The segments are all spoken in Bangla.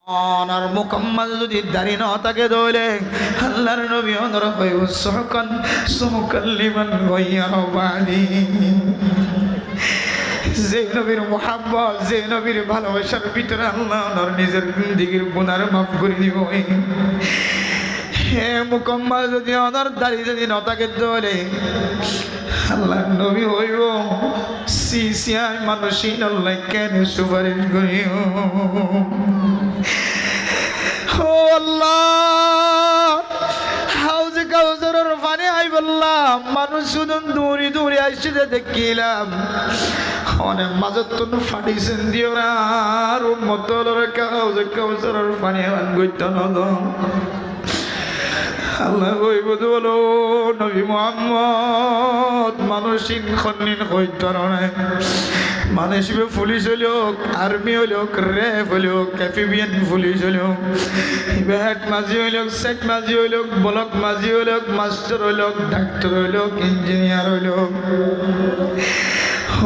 অনার মুকম্মল যদি দাড়ি না থাকে দলে আল্লাহর নবী অনর হইব সুহকান সুহকান লিমান গায়্যারা বাদি। যে নবীর মুহাব্বত, যে নবীর ভালোবাসার ভিতরে আল্লাহ ওনার নিজের জিন্দেগীর গুনাহ মাফ করে দিব। হে মুকম্মল যদি ওনার দাড়ি যদি না থাকে দলে আল্লাহর নবী হইব সিসিয়াই মানুষিন আল্লাহ কেন সুপারিশ করিও। ও আল্লাহ, হাউজে কাউসারের পানি আই বললাম, মানুষ শুধু দূরে দূরে আসছে দেখিলাম অনেক মাজত তো ফাটিছেন দিও না আর মতলর হাউজে কাউসারের পানি আন গইত না। আল্লাহ কইব বলো নবী মুহাম্মদ মানসিক খন্নিন কইত না। মানুষ পুলিশ হইল, আর্মি হইল, র্যাব হইল, ক্যাফিবিয়ান পুলিশ হইল, হেড মাঝি হইল, সেট মাঝি হইল, ব্লক মাঝি হইল, মাস্টার হইল, ডাক্তার হইল, ইঞ্জিনিয়ার হইল।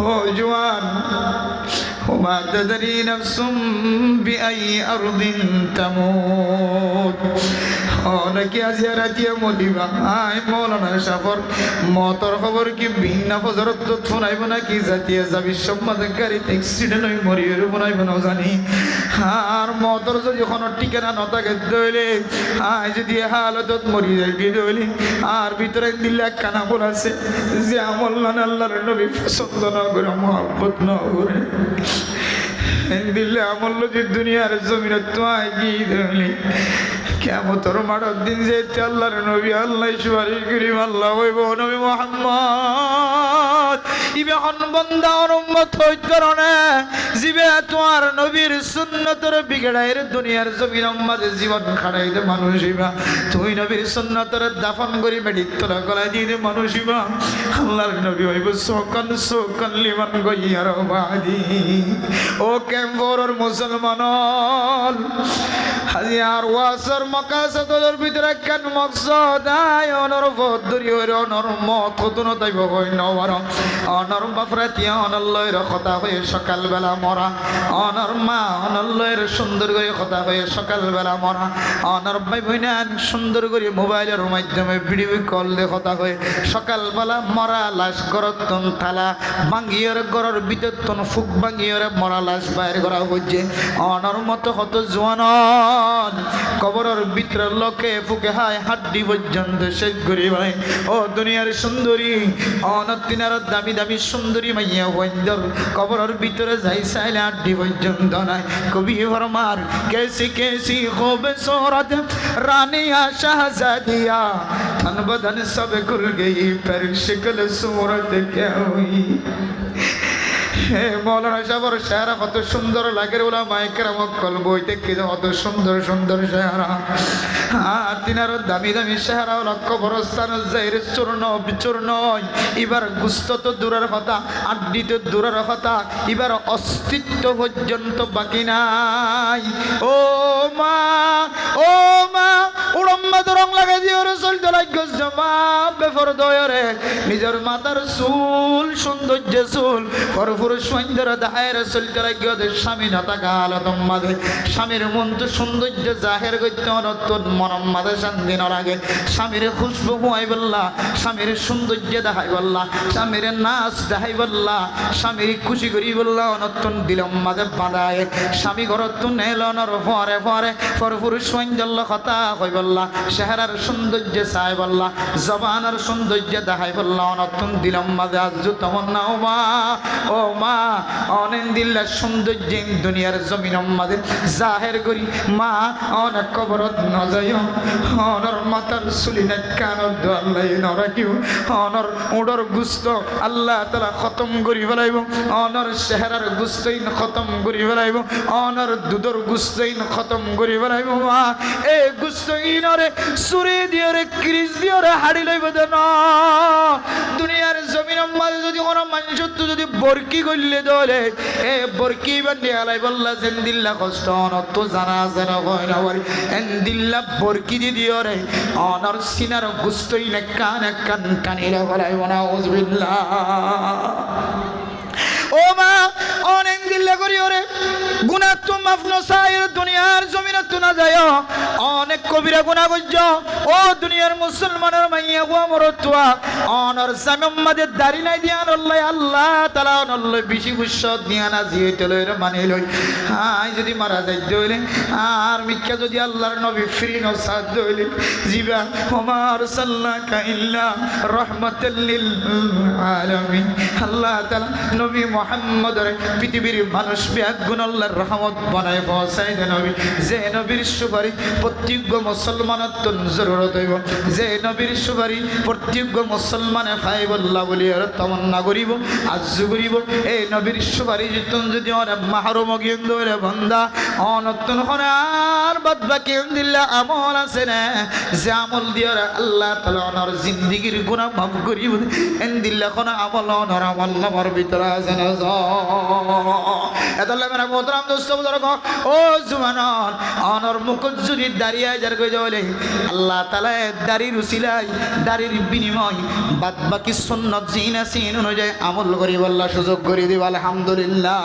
ও জওয়ান, وما تدري نفس بأي أرض تموت। নাকি আজিয়ারা দিয়ে মলিবা আই মৌলানা সাফর মতর খবর কি ভিন্ন ফজরত তো শোনাইব নাকি জাতীয় যাবি সব মাঝে গাড়িতে অ্যাক্সিডেন্ট হয়ে মরিয়ে শোনাইব না জানি। আর মতর যদি কোনো ঠিকানা নথাকে দইলে আয় যদি হালতত মরি যাবি দইলে আর ভিতরে দিল্লা কানা বলাছে যে আমল্লান আল্লাহর নবী পছন্দ না করে মহব্বত না করে দিল্লে আমল যে দুনিয়ার জমিনে তোমায় গিয়ে দইলে কিয়ামতের মাঠের দিন যেতে আল্লাহর নবী আল্লাহ সুপারিশ করিম আল্লাহ হইব নবী মুহাম্মদ ইবে হন বান্দা আর উম্মত হইত না জিবে তোমার নবীর সুন্নতের বিগড়াইর দুনিয়ার জমিন মাঝে জীবন খাড়াইতে মানুষ হইবা। তুই নবীর সুন্নতের দাফন করি মেডিতরা গলায় দিয়ে মানুষ হইবা। আল্লাহর নবী হইব সোকান সোকান লিমান গায়্যারা বাদি। ও ক্যাম্পর মুসলমান হাজি আর ওয়াসর মাকাসাদের ভিতরে কেন মকসদ আয় অনর বদরি হইর অনর মত কতন তাইব হই নওয়ার অনর বাফরাতিয়া অনল্লয়ের কথা হয়ে সকালবেলা মরা অনর মা অনল্লয়ের সুন্দর করে কথা হয়ে সকালবেলা মরা অনর ভাই বোনান সুন্দর করে মোবাইলের মাধ্যমে ভিডিও কল দিয়ে কথা হয়ে সকালবেলা মরা লাশ গরতন থালা ভাঙ্গিয়র গরর ভিতরতন ফুক ভাঙ্গিয়র মরা লাশ বাইরে করা হচ্ছে। অনর মতো হত জোয়ান কবরের ভিতরে লোকে ফুকে হায় হাড্ডি পর্যন্ত শেষ করি ভাই। ও দুনিয়ার সুন্দরী অনতিনার দামি দামি সুন্দরী মাইয়া ওয়াইন্দর কবরের ভিতরে যাই চাইলে হাড্ডি পর্যন্ত নাই। কবি ফরমার কেসি কেসি খুব সোরত রানিয়া শাহজাদিয়া তন বদন সব খুল গई पर शिकल सूरत क्या हुई। মৌলানা সাহেবের চেহারা কত সুন্দর লাগে ওলা মাইকের মক্কল বইতে কি কত সুন্দর সুন্দর চেহারা। আর তিনার দামি দামি চেহারা লক্ষ বরস্থান যাইরে চূর্ণ বিচূর্ণ এবার গুস্ত তো দূরের কথা, আড্ডি তো দূরের কথা, এবার অস্তিত্ব পর্যন্ত বাকি নাই। ও মা ও মা উড়ম্মাদ রং লাগে দিয়ে ওরে চলতে লাগছ মা বেফর দয়রে নিজের মাথার চুল সৌন্দর্য চুল পরপুর সুন্দর দায়ের চলতে লাগে স্বামী না থাকা আলাদম মাঝে স্বামীর মন তো সৌন্দর্য জাহের করতে অনতন মনম মাঝে শান্তি না লাগে। স্বামীর খুশবু হুয়াই বললা, স্বামীর সৌন্দর্য দেখাই বললা, স্বামীর নাচ দেখাই বললা, স্বামীর খুশি করি বললা অনতন দিলম মাঝে বাঁধায় স্বামী ঘরত নেলনর ফরে ফরে পরপুর সৌন্দর্য কথা কই বললা, চেহারার সৌন্দর্য চাই বললা, জবানের সৌন্দর্য দেখাই বললা অনতন দিলম মাঝে আজ তমন না ও মা ও মা অনেক দিল্লার সৌন্দর্য দুনিয়ার জমিন মাঝে জাহের করি মা অনেক কবরত নজাই অনর মাতার চুলি না কানত আল্লাহ নরাকিও অনর উডর গুস্ত আল্লাহ তালা খতম করি ফেলাইব, অনর চেহারার গুস্তইন খতম করি ফেলাইব, অনর দুধর গুস্তইন খতম করি ফেলাইব। মা এই গুস্তইনরে চুরি দিয়ে রে ক্রিস দিয়ে রে হাড়ি লইব দেন। দুনিয়ার জমিন মাঝে যদি কোনো মানুষ যদি বরকি করলে দলে এ বরকি বান্ধি হালাই বললা যেন দিল্লা কষ্ট অনত জানা যেন হয় না বাড়ি এন দিল্লা বরকি দি দিও রে অনর সিনার গুস্তই না কান টানিলে বলাই মনা উজবিল্লাহ। ও মা অনেক দিল্লে করি ওরে গুনাহ তো মাফ নসাইর দুনিয়ার জমিনে তো না যায় অনেক কবিরা গুনাহ করছ ও দুনিয়ার মুসলমানের মাইয়া গো মরতুয়া অনর সামমাদের দাড়ি নাই দিয়ান আল্লাহ তাআলা অনল্লে বেশি গুসত দিয়া না জিতে লইর মানে লই হাই যদি মারা যাইতে হইলে আর মিক্কা যদি আল্লাহর নবী ফ্রি নসাদ হইলে জিবা ওমার সাল্লাকা ইল্লা রাহমাতাল লিল আলামিন আল্লাহ তাআলা নবী মুহাম্মদের পৃথিবীর মানুষ বেগুন আল্লাহর রহমত বানায় পৌঁছায় দেন নবী যে নবীর সুপারি প্রত্যেক মুসলমানের তো জরুরত হইব যে নবীর সুপারি প্রত্যেক মুসলমানে পাইব আল্লাহ বলি আর তমন্না করিব আজ করিব এই নবীর সুপারি যদি ওরা মাহরুম গিয়ে ধরে বন্ধা অনতুন হনে আর বাদ বাকি দিল্লা আমল আছে না যে আমল দিয়ে আল্লাহ তাআলা ওনার জিন্দেগীর গুনাহ মাফ করিব এন দিল্লা কোন আমল ওনার আমল নামার ভিতরে আছে না এতলে মেরা মোহতরম দোস্ত বুজুর্গ ও জুয়ানন ওনার মুখ যদি দাঁড়িয়ে যার কই যাওলে আল্লাহ তাআলা দাড়ির উসিলাই দাড়ির বিনিময় বাদ বাকি সুন্নাত জিন আসিন অনুযায়ী আমল করিব আল্লাহ সুযোগ করে দিব আলহামদুলিল্লাহ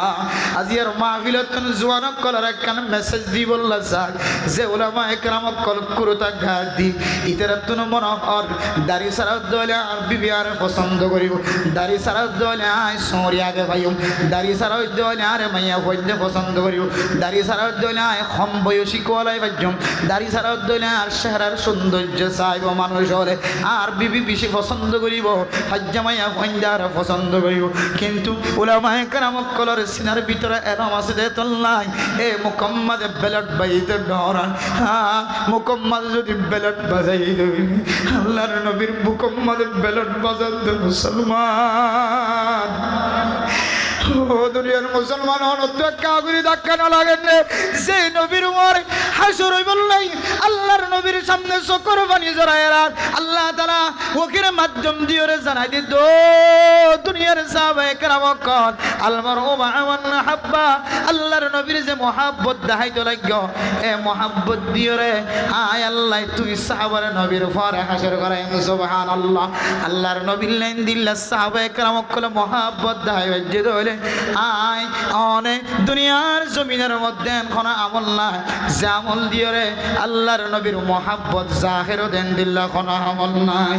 আজিয়ার মাহফিলত জুয়ানক কলার একখান মেসেজ দি বললা যাক যে উলামা একরামক কল কুরতা ঘাট দি ইতারা তুন মনোহর দাড়ি সারা দলে আর বিবি আর পছন্দ করিব দাড়ি সারা দলে আই সরি আগে ভাইম দাড়ি সারা দলে আর মাইয়া হইতে পছন্দ করিব দাড়ি সারা দলে আই কম বয়সী কোলাই ভাজম দাড়ি সারা দলে আর চেহারার সৌন্দর্য চাইব মানুষ হলে আর বিবি বেশি পছন্দ করিব হাজ্জা মাইয়া হইতে আর পছন্দ করিব কিন্তু উলামা একরামক কলার সিনার ভিতরে এরম আছে দে তল্লাই এ মুকম্মদ বেলট বাইতে ডরান হ্যাঁ মুকম্মদ যদি বেলট বাজাই দেবে আল্লাহর নবীর মুকম্মদ বেলট বাজাতে মুসলমান ও দুনিয়ার মুসলমান অনত্য কাগুরি ধাক্কা না লাগেন যে নবীর উমর হাসর হই বললাই আল্লাহর নবীর সামনে চোখের পানি জড়ায়রা আল্লাহ তাআলা ওকের মাধ্যম দিয়ে জানাই দিত দুনিয়ার সাহাবায়ে কেরামক আলমার ও মাআওয়ান হাব্বা আল্লাহর নবীর যে মহব্বত দেখাইতো লাগল এ মহব্বত দিয়ে রে আয় আল্লাহ তুই সাহাবার নবীর পরে হাসর করাই সুবহানাল্লাহ আল্লাহর নবীর লাইন দিল্লা সাহাবায়ে কেরামক কলে মহব্বত দেখাই যে দলে আয় অনেক দুনিয়ার জমিনের মধ্যে কোন আমল নাই যে আমল দিয়ে রে আল্লাহর নবীর মহব্বত জাহির দেন দিল্লা কোন আমল নাই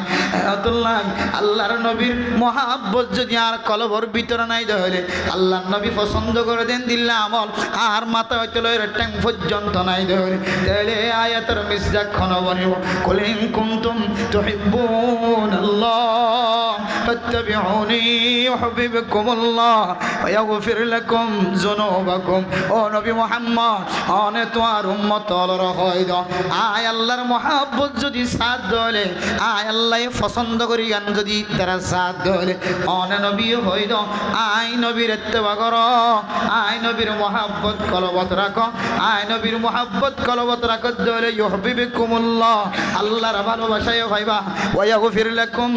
আল্লাহ আল্লাহর নবীর মহব্বত যদি আর কলবর ভিতরে নাই দলে আল্লাহর নবী পছন্দ করে দেন দিল্লা আমল আর মাথা হইতে লয়ের ট্যাং পর্যন্ত নাই দলে তাহলে আয়াতের মিসদাক খন বনিব কুলিন কুনতুম তুহিব্বুন আল্লাহ ফাত্তাবিউনি ইউহিব্বুকুমুল্লাহ ويغفر لكم ذنوبكم ও নবী মুহাম্মদ অনে তোমার উম্মত হলর হইদ আয় আল্লাহর মহব্বত যদি সাথ দলে আয় আল্লাহ পছন্দ করি গান যদি তারা সাথ দলে অনে নবী হইদ আয় নবীর ইত্তেবা করো আয় নবীর মহব্বত কলবত রাখো আয় নবীর মহব্বত কলবত রাখো দলে ইউহিব্বুকুমুল্লাহ আল্লাহর ভালোবাসায় হইবা ওয়াগফির লাকুম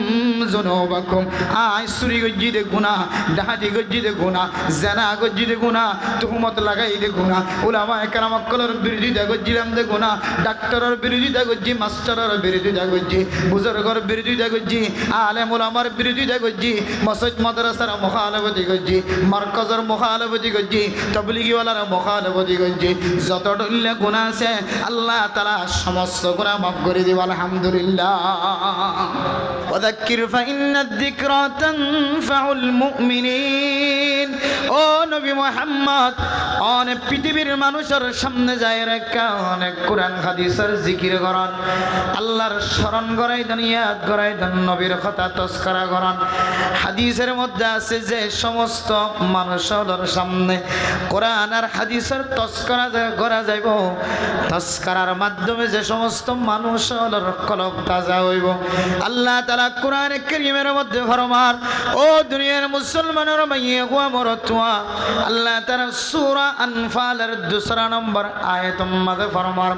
যুনুবাকুম আয় চুরি গজ্জিতে গুনাহ ডাহাতি গজ্জিতে গুনাহ জানা গজ্জিতে গুনাহ তুহমত লাগাই দে গুনাহ উলামা একরামক কলর বিরোধিতা গজ্জিলাম দে গুনাহ ডাক্তারের বিরোধিতা গজ্জি মাস্টারের বিরোধিতা গজ্জি বুজুর্গর বিরোধিতা গজ্জি আলেম উলামার বিরোধিতা গজ্জি মসজিদ মাদ্রাসার মুখালাফতি গজ্জি মারকাজের মুখালাফতি গজ্জি তাবলীগী ওয়ালার মুখালাফতি গজ্জি যত ডল্লে গুনাহ আছে আল্লাহ তাআলা সমস্ত গুনাহ মাফ করে দিব আলহামদুলিল্লাহ ওয়াযাক্কির ফাইন্নাদ যিকরা তানফাউল মুমিনিন ও নবী মুহাম্মদ অনেক পৃথিবীর মানুষের সামনে যায় রেখা অনেক কোরআন হাদিসের জিকির করেন আল্লাহর স্মরণ করাই দেন ইয়াদ করাই দেন নবীর কথা তস্করা করেন হাদিসের মধ্যে আছে যে সমস্ত মানুষের সামনে কোরআন আর হাদিসের তস্করা করা যাইব তস্করার মাধ্যমে যে সমস্ত মানুষের কলব তাজা হইব আল্লাহ তাআলা কোরআনে কারীমের মধ্যে ফরমান ও দুনিয়ার মুসলমানের মাইয়া গো মরতুয়া আল্লাহ তাআলা সূরা আনফালের 2 নম্বর আয়াত মাঝে ফরমান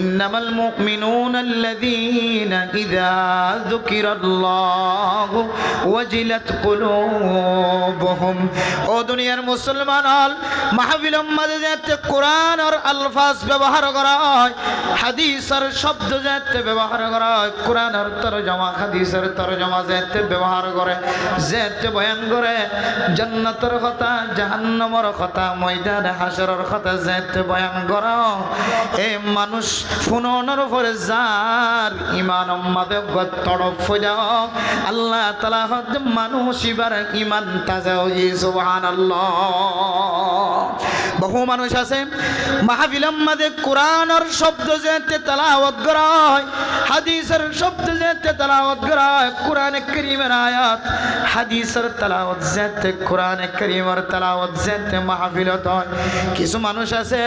ইন্নামাল মুমিনুনা আল্লাযীনা ইযা যুকিরাল্লাহু ওয়াজিলাত কুলুবুহুম। ও দুনিয়ার মুসলমান হল মাহফিলের মাঝে যাতে কোরআন আর আলফাজ ব্যবহার করা হয়, হাদিসের শব্দ যাতে ব্যবহার করা হয়, কোরআন আর তরজমা হাদিসের তরজমা যাতে ব্যবহার করে, যাতে বয়ান করে জান্নাতের কথা জাহান্নামের কথা ময়দান হাশরের কথা যাতে বয়ান করা। এই মানুষ ফুননের উপরে যার ইমান মাদে তড়প ফজাও আল্লাহ তাআলা হদ মানুষ এবার ইমান তাজা হয়ে সুবহানাল্লাহ। বহু মানুষ আছে মাহফিলের মধ্যে কোরআনের শব্দ যাতে তেলাওয়াত করা হয়, হাদিসের শব্দ যাতে তেলাওয়াত করা হয়, কোরআনে কারীমের আয়াত হাদিসের তেলাওয়াত যাতে কোরআনে কারীমের তেলাওয়াত যাতে মাহফিলত হয়। কিছু মানুষ আছে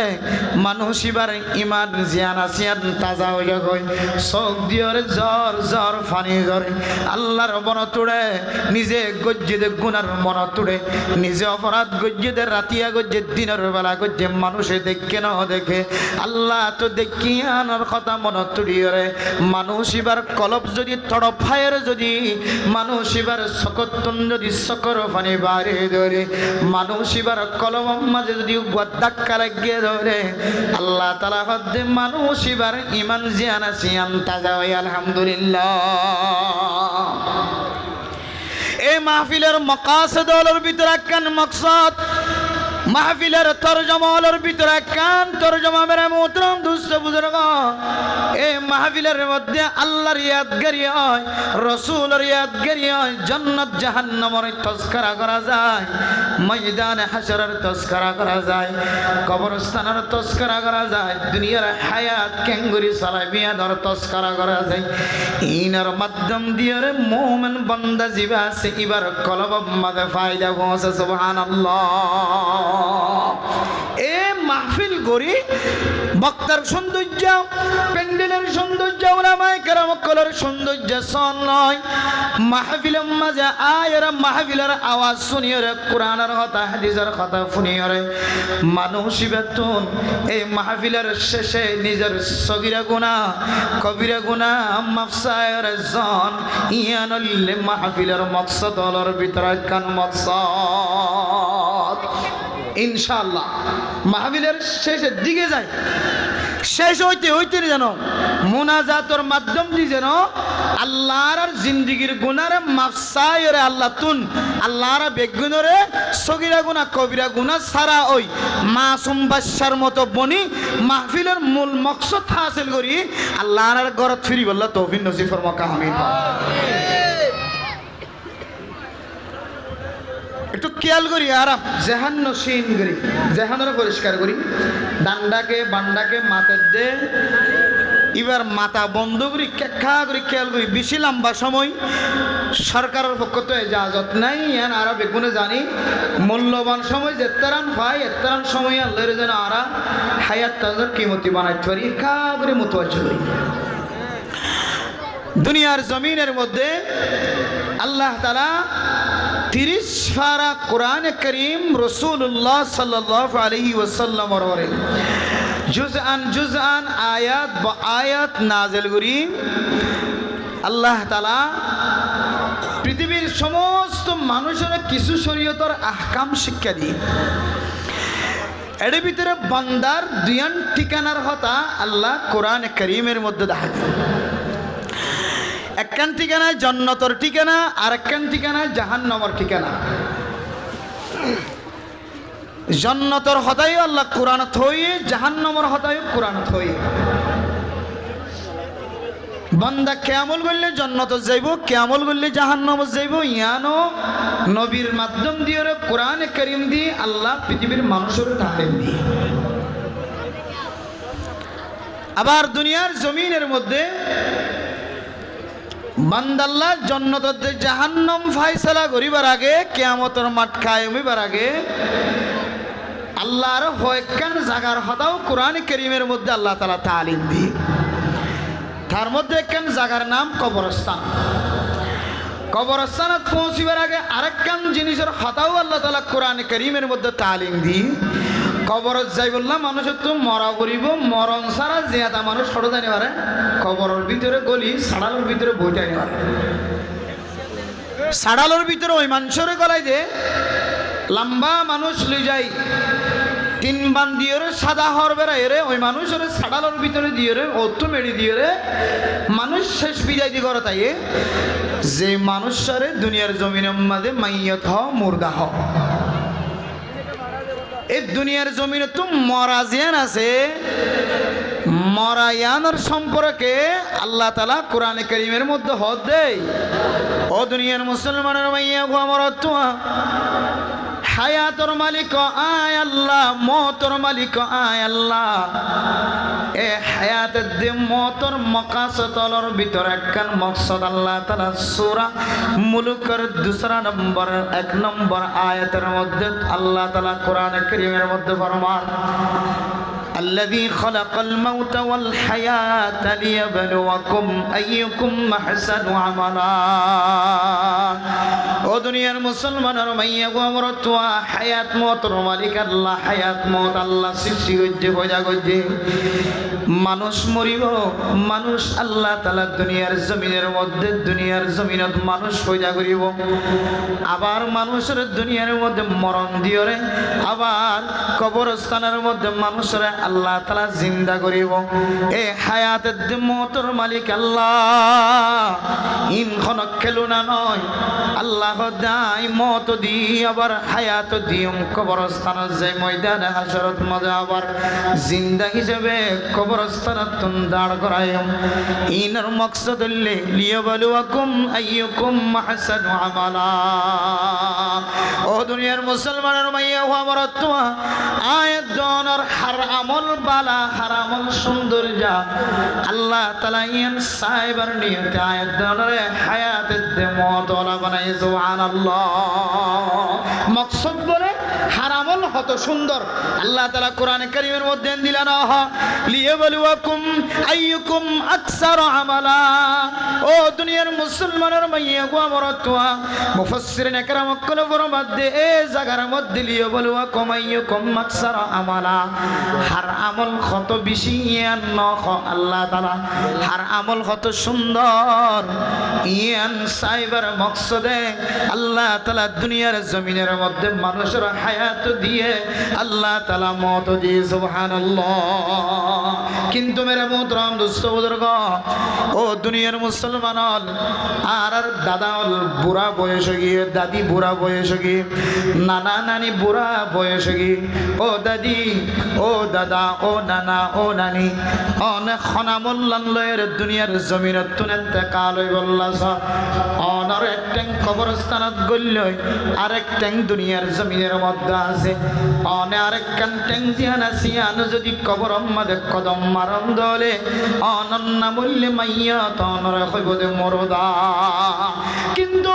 মানুষ এবার ইমান জিয়ান আসিয়ান তাজা হয়ে গয় চোখ দিয়ে জ্বর জ্বর ফানি ধরে আল্লাহর মন তুড়ে, নিজে গজ্জিদে গুনার মন তুড়ে, নিজে অপরাধ গজ্জিদে রাতিয়া গজ্জে দিনের বেলা গজ্জে মানুষে দেখে না দেখে আল্লাহ তো দেখি আনার কথা মন তুড়িয়ে মানুষ এবার কলব যদি তড়প ফায়ের যদি মানুষ এবার সকতুন যদি সকর ফানি বাড়ি ধরে মানুষ এবার কলম মাঝে যদি ধাক্কা লাগিয়ে ধরে আল্লাহ তাআলা হদ্দে মানুষ এবার ইমান জিয়ান আসিয়ান তাজা হয় আলহামদুলিল্লাহ। এই মাহফিলের মাকাসিদ হলোর ভিতরে একখান মাকসাদ, মাহফিলের তরজমা হলোর ভিতরে একখান তরজমা। মেরে মোহতরম দুস্থ বুজুর্গ, এই মাহফিলের মধ্যে আল্লাহর ইয়াদগারি হয়, রাসূলের ইয়াদগারি হয়, জান্নাত জাহান্নামের তজকিরা করা যায়, ময়দান হাশরের তজকিরা করা যায়, কবরস্থানের তজকিরা করা যায়, দুনিয়ার হায়াত কেঙ্গুরি সালাবিয়ার তজকিরা করা যায়। ইনার মাধ্যম দিয়ে মুমিন বান্দা জিবা আছে এবার কলব মাঝে ফায়দা পৌঁছে সুবহানাল্লাহ। এ মাহফিল গরি বক্তার সৌন্দর্য, প্যান্ডেলের সৌন্দর্য, উলামায়ে কেরাম কলের সৌন্দর্য সন নয়। মাহফিলের মাঝে আয়রা মাহফিলের আওয়াজ শুনিয়ে রে কোরআনের কথা হাদিসের কথা শুনিয়ে রে মানুষ বেতন এই মাহফিলের শেষে নিজের সগীরা গুনাহ কবিরা গুনাহ মাফসায়ের জন ইয়ানুল মাহফিলের মকসদ হলোর ভিতরে কান মকসদ ইনশাআল্লাহ মাহফিলের শেষের দিকে যায়, শেষ হইতে হইতে যেন মুনাজাতর মাধ্যম দিয়ে যেন আল্লাহর জিন্দিগির গুনারে মাফসায়রে আল্লাহ তুন আল্লাহর বেগুনরে সগীরা গুনাহ কবিরা গুনাহ সারা ওই মাসুম বাদশার মতো বনি মাহফিলের মূল মকসদ হাসিল করি আল্লাহর ঘরত ফিরি বললা তৌফিক নসিব ফরমাকা আমিন। একটু খেয়াল করি আরাম জেহান নসীন করি, জেহানরে পরিষ্কার করি, ডান্ডাকে বান্ডাকে মাথার দে এবার মাথা বন্ধ করি কেখা করি খেয়াল করি। বেশি লম্বা সময় সরকারের পক্ষ তো এজাজত নাই, ইয়ান আরা বেগুনে জানি মূল্যবান সময় যেতারান ভাই এতারান সময় আল্লাহর যেন আরা হায়াত তাজর কিমতি বানাইতে পারি একা করে মুতওয়াজ্জিহ করি। দুনিয়ার জমিনের মধ্যে আল্লাহ তাআলা 30 পারা কোরআনে কারীম রাসূলুল্লাহ সাল্লাল্লাহু আলাইহি ওয়াসাল্লাম ওরে জুজআন জুজআন আয়াত বা আয়াত নাযিল করি। আল্লাহ তাআলা পৃথিবীর সমস্ত মানুষের কিছু শরীয়তের আহকাম শিক্ষা দিয়ে এর ভিতরে বান্দার দুইয়ান ঠিকানার কথা আল্লাহ কোরআনে কারীমের মধ্যে দেখা যায়। একখান ঠিকানায় জান্নাতের ঠিকানা আর একখান ঠিকানায় জাহান্নামের ঠিকানা। জান্নাতের হতায় আল্লাহ কোরআনত হয়ে জাহান্নামের হতায় কোরআনত হয়ে বান্দা কেমন করলে জান্নাত যাইব কেমন করলে জাহান্নাম যাইব ইয়ানো নবীর মাধ্যম দিয়ে কোরআনে কারীম দিয়ে আল্লাহ পৃথিবীর মানুষের তালিম দিয়ে। আবার দুনিয়ার জমিনের মধ্যে বান্দাল্লাহ জান্নাত জাহান্নাম ফায়সালা করিবার আগে কিয়ামতের মাঠ কায়েম হইবার আগে আল্লাহর হয়কান জায়গার হতাও কোরআন কারীমের মধ্যে আল্লাহ তাআলা তালিম দি। তার মধ্যে একখান জায়গার নাম কবরস্থান। কবরস্থানত পৌঁছিবার আগে আরেকখান জিনিসের হতাও আল্লাহ তাআলা কোরআন কারীমের মধ্যে তালিম দি। কবরত যাই বললাম মানুষের তো মরা করিব মরণ ছাড়া জিয়াদা মানুষ সরো জানি পারে কবরের ভিতরে গলি সাড়ালোর ভিতরে বইতে আনি পারে সাড়ালোর ভিতরে ওই মানুষের গলায় যে লম্বা মানুষ লই যাই তিন বান দিয়ে সাদা হর বেড়ায় রে ওই মানুষের সাড়ালোর ভিতরে দিয়ে রে অত মেড়ি দিয়ে রে মানুষ শেষ বিদায় দিয়ে করে তাই যে মানুষরে দুনিয়ার জমিনের মাঝে মাইয়ত হ মুর্দা হ এই দুনিয়ার জমিনে তো মরাজিয়ান আছে মরায়ানোর সম্পর্কে আল্লাহ তাআলা কোরআনে কারীমের মধ্যে হদ দেয় ও দুনিয়ার মুসলমানের মাইয়া গো আমার তোয়া হায়াতর মালিক আয় আল্লাহ মওতর মালিক আয় আল্লাহ এ হায়াতের দে মওতর মাকাসদর ভিতর একখান মকসদ আল্লাহ তাআলা সূরা মুলুকের 2 নম্বর 1 নম্বর আয়াতের মধ্যে আল্লাহ তাআলা কোরআনে কারীমের মধ্যে ফরমান الذي خلق الموت والحياة ليبلوكم أيكم أحسن عملا ও দুনিয়ার মুসলমানের মাইয়া গো আমার তোয়া হায়াত মওতর মালিক আল্লাহ হায়াত মওত আল্লাহ সৃষ্টি করতে পয়দা করতে মানুষ মরিব মানুষ আল্লাহ তাআলা দুনিয়ার জমিনের মধ্যে দুনিয়ার জমিনত মানুষ পয়দা করিব আবার মানুষের দুনিয়ার মধ্যে মরণ দিয়রে আবার কবরস্থানের মধ্যে মানুষের আল্লাহ তাআলা জিন্দা করিব এ হায়াতের মওতর মালিক আল্লাহ ইন খনক খেলুনা নয় আল্লাহ দাই মত দি আবার হায়াত দিম কবরস্থানের যে ময়দানে হাশরত মধ্যে আবার জিন্দা হিসেবে কবরস্থানত দাঁড় করাইম ইনার মকসদ লিয়াবলুয়াকুম আইয়ুকুম আহসানু আমালা ও দুনিয়ার মুসলমানের মাইয়া ও আমার তোয়া আয়াত দনার হার আমল বালা হারামল সুন্দর যা আল্লাহ তাআলা ইন সাইবার নিয়তে আয়াত দনার হায়াতের দে মত ওলা বানাই সুবহানাল্লাহ মকসদ বলে হারামল হত সুন্দর আল্লাহ তাআলা কোরআনে কারীমের মধ্যে দিলেন লিয়াবলুয়াকুম আইয়ুকুম আকসারু আমালা ও দুনিয়ার মুসলমানের মাইয়া গো আমার তোয়া মুফাসসিরিন একরাম কোন ফরমাতে এ জায়গার মধ্যে লিয়াবলুয়াকুম আইয়ুকুম আকসারু আমালা হার আমল কত বেশি ইয়ান নখ আল্লাহ তাআলা হার আমল কত সুন্দর ইয়ান সাইবার মকসদে আল্লাহ তাআলা দুনিয়ার জমিনের মধ্যে মানুষের হায়াত দিয়ে আল্লাহ তাআলা মত দিয়ে সুবহানাল্লাহ কিন্তু মেরে মোহতরম দোস্ত বুজুর্গ ও দুনিয়ার মুসলমান আর দাদা বুড়া বয়স গিয়ে দাদি বুড়া বয়স গিয়ে নানা নানি বুড়া বয়স গিয়ে ও দাদি ও দাদা ও নানা ও নানি অনেক খনামুল্লান লয়ের দুনিয়ার জমিনত তুনেতে কাল হই বললাস অনর একটেং কবরস্থানত গল্লই আরেক ট্যাং দুনিয়ার জমিনের মধ্যে আছে অনে আরেক কান ট্যাং জিয়ান আসিয়ান যদি কবর মধ্যে কদম মারন দলে অনন্য মূল্যে মাইয়া তনর হইব দে মরদা কিন্তু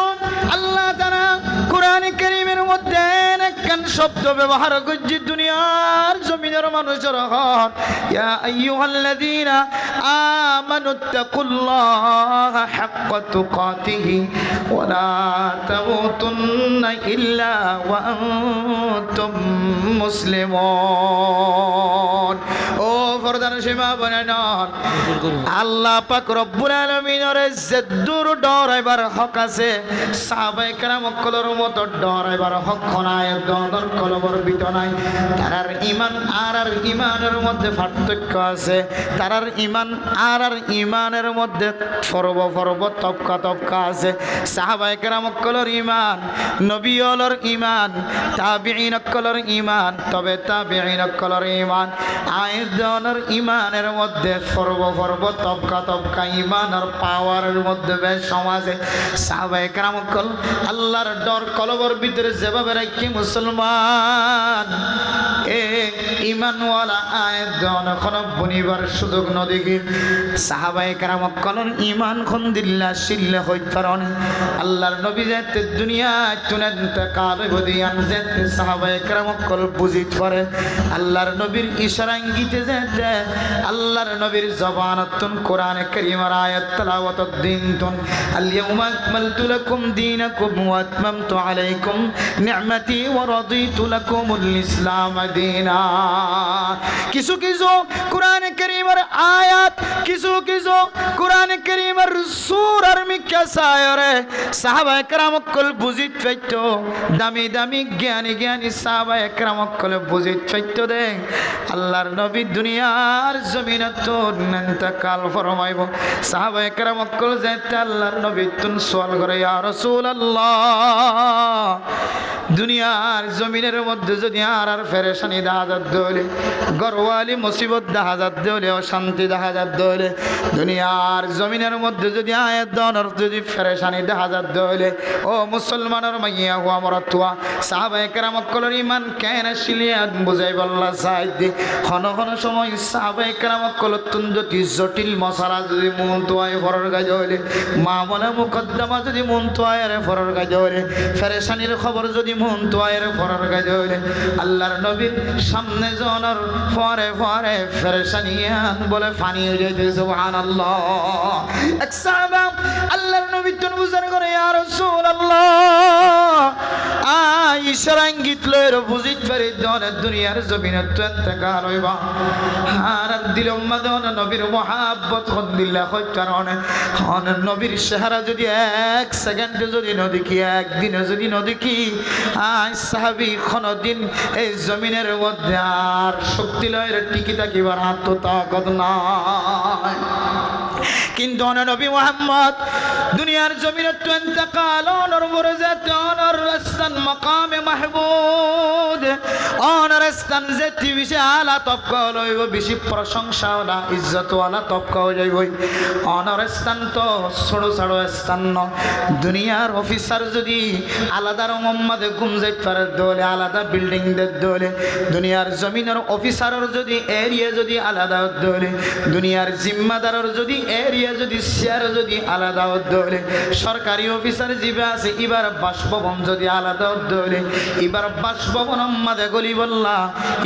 আল্লাহ তাআলা কোরআনে কারীমের মধ্যে একখান শব্দ ব্যবহার করছে দুনিয়ার জমিনের মানুষের হক ইয়া আইয়ুহাল্লাযীনা আমানুত্তাকুল্লাহা হাক্কা তুকাতিহি ওয়া লা তামুতুন্না ইল্লা ওয়া আনতুম মুসলিমুন ও ফরদান সীমা বনান আল্লাহ পাক রব্বুল আলামিনের ইজ্জতদুর ডরাইবার হক আছে সাহাবায়ে কেরাম কলর মতো ডরাইবার হক নাই দর কলবর বিতনাই তারার ঈমান আর ঈমানের মধ্যে পার্থক্য আছে তারার ঈমান আর ঈমানের মধ্যে ফরব তবকা আছে সাহাবায়ে কেরাম কলর ঈমান নবী ওলর ঈমান তাবিঈন কলর ঈমান তবে তাবিঈন কলর ঈমান আয়েদনের ঈমানের মধ্যে ফরব তবকা ঈমান আর পাওয়ারের মধ্যে বেশ সমাজে সাহাবায়ে কেরাম কল আল্লাহর ডর কলবর ভিতরে যেভাবে রাখি মুসলমান এ ঈমানওয়ালা আয়েদন কোন বনিবার সুযোগ ন দেখি সাহাবায়ে কেরাম কলর ঈমান খন দিল্লা শিল্লা হইত পারন আল্লাহর নবী যেতে দুনিয়া তুনেতে কাল বদিয়ান যেতে সাহাবায়ে কেরাম কল বুঝিত পারে আল্লাহর নবীর ইশারা ইঙ্গিতে যেতে মধ্যে আল্লাহর নবীর জবানতুন কোরআনে কারীমের আয়াত তেলাওয়াতের দিনতুন আল-ইয়াউমা আকমালতু লাকুম দীনাকুম ওয়া আতমামতু আলাইকুম নি'মাতি ওয়া রাদিতু লাকুমুল ইসলাম দীনা। কিছু কিছু কোরআনে কারীমের আয়াত, কিছু কিছু কোরআনে কারীমের সূরার মিক্কা সায়রে সাহাবায়ে কেরাম কল বুঝিত পাইতো, দামি দামি জ্ঞানী জ্ঞানী সাহাবায়ে কেরাম কল বুঝিত পাইতো দে আল্লাহর নবী দুনিয়ার জমিনত ইন্তেকাল ফরমাইব। সাহাবায়ে কেরাম কল যাইতে আল্লাহর নবী তুন সওয়াল করে, ইয়া রাসূলুল্লাহ, দুনিয়ার জমিনের মধ্যে যদি আর ফেরেশানি দেখা যাত হলে, গরওয়ালি মুসিবত দেখা যাত হলে, অশান্তি দেখা যাত হলে, দুনিয়ার জমিনের মধ্যে যদি আয়াত দনর যদি ফেরেশানি দেখা যাত হলে, ও মুসলমানের মাইয়া হুয়া মরতুয়া সাহাবায়ে কেরাম কলর ইমান কেন শিলিয়াত বুঝাই বল্লা সাইদি ঘন ঘন সময় সাহাবায়ে কেরাম কলর তুন যদি জটিল মশালা যদি মন তোয়ায় ফরর গাজ হলে, মামলা মুকদ্দমা যদি মন তোয়ায় ফরর গাজ হলে, ফেরেশানির খবর যদি মন তোয়ায় ফরর গাজ হলে, আল্লাহর নবীর সামনে জনর ফরে ফরে ফেরেশানিয়ান বলে ফানি হয়ে যেতে সুবহানাল্লাহ। এক সাহাবা আল্লাহর নবী তুন বুঝার করে, ইয়া রাসূলুল্লাহ, ইশারা ইঙ্গিত লয়ের বুঝিত পারি দনের দুনিয়ার জমিনে তো ইন্তেকাল হইবা, আর দিল উম্মাদন নবীর মহাব্বত হদিল্লা হয় কারণে হন নবীর চেহারা যদি এক সেকেন্ডে যদি নদীকি, একদিনে যদি নদীকি, সাহাবি কোনদিন এই জমিনের মধ্যে আর শক্তি লয়ের টিকি থাকিবার আত্মতাকত নাই। কিন্তু নবী মুহাম্মদ দুনিয়ার জমিনে তো ইন্তেকাল অনর বরজাত অনর স্থান মাকামে মাহমুদ, অনর স্থান যেটি বেশি আলা তবকা লইব, বেশি প্রশংসা ওলা ইজ্জত ওয়ালা তবকা হয়ে যাইব। অনর স্থান তো ছোট ছোট স্থান ন, দুনিয়ার অফিসার যদি আলাদা মোহাম্মদে ঘুম যাইতে পারে দলে, আলাদা বিল্ডিং দের দলে, দুনিয়ার জমিনের অফিসারের যদি এরিয়া যদি আলাদা দলে, দুনিয়ার জিম্মাদারের যদি এরিয়া যদি শেয়ার যদি আলাদা দলে, সরকারি অফিসার জিবে আছে এবার বাসভবন যদি আলাদা দলে, এবার বাসভবন মাঝে গলি বললা,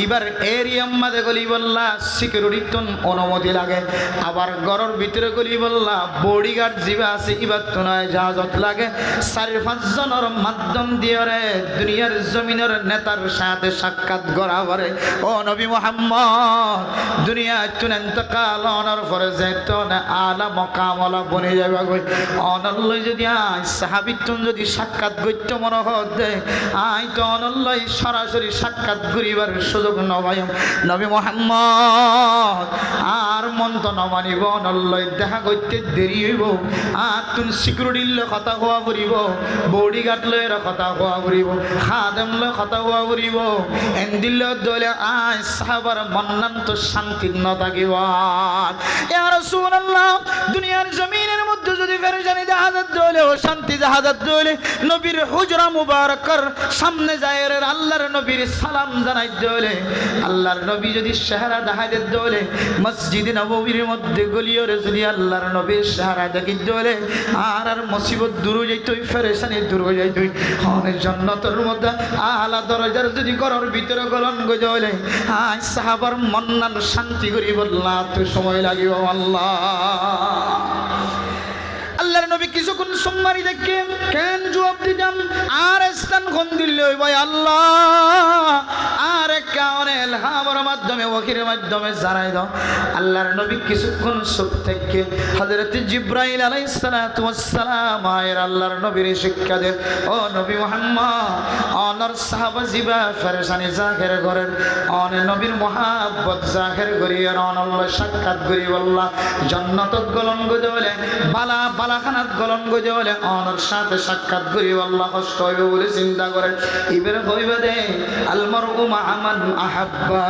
এবার এরিয়া মাঝে গলি বললা সিকিউরিটি অনুমতি লাগে, আবার ঘরের ভিতরে গলি বললা বডিগার্ড জিবে আছে এবার তো নয় জাহাজত লাগে। 4-5 জনের মাধ্যম দিয়ে রে দুনিয়ার জমিনের নেতার সাথে সাক্ষাৎ করা পারে। ও নবী মুহাম্মদ দুনিয়া তুন ইন্তেকাল অনর পরে যেত না আলা মকামলা বনে যাবে গই, অনল্লই যদি সাহাবী তুন যদি সাক্ষাৎ গইত মনে হতে আই তো অনল্লই সরাসরি সাক্ষাৎ করিবার সুযোগ নবায়ম নবী মুহাম্মদ আর মন তো নমানিব, অনল্লই দেখা করতে দেরি হইব, আর তুন সিকিউরিটির কথা হওয়া পড়িব, বডিগার্ড লয়ের কথা হওয়া পড়িব, খাদেম লয় কথা হওয়া পড়িব, এন্দিল দলে আয় সাহাবার মন্নান তো শান্তি ন থাকিব। ইয়া রাসূলুল্লাহ দুনিয়ার জমিনের মধ্যে যদি ফেরেশানি জাহাজত দলে ও শান্তি জাহাজত দলে নবীর হুজরা মুবারকার সামনে যায় রে আল্লাহর নবীর সালাম জানাই দলে, আল্লাহর নবী যদি চেহারা দেখাইতে দলে মসজিদ নববীর মধ্যে গলিয়র যদি আল্লাহর নবীর চেহারা দেখি দলে আর আর মুসিবত দূর হয়ে যাইতই, ফেরেশানি দূর হয়ে যাইতই, অনেক জান্নাতের মধ্যে আলা দরজার যদি ঘরের ভিতরে গলন গজলে আয় সাহাবার মন্নান শান্তি করি বললা তো সময় লাগিব। আল্লাহ আল্লাহর নবী কিছুক্ষণ সম্মারি দেখে কেন জবাব দিতাম আর স্থান কোন দিল ভাই আল্লাহ আর কারণে এলহামের মাধ্যমে ওহির মাধ্যমে জানাই দাও। আল্লাহর নবী কিছুক্ষণ চুপ থেকে হযরত জিবরাইল আলাইহিস সালাতু ওয়াস সালাম আয়ের আল্লাহর নবীর শিক্ষা দেন, ও নবী মুহাম্মদ অনর সাহাবা জিবা ফেরেশানি জাহের করেন, অনে নবীর মহাব্বত জাহের করিয়ার অনল্লাহ সাক্ষাৎ করি আল্লাহ জান্নাতত গলন গজলে বালা বালাখানাত গলন গজলে অনর সাথে সাক্ষাৎ করি আল্লাহ কষ্ট হইবে বলে চিন্তা করেন, ইবের হইবে দে আল মারউ মা মান আহাব্বা।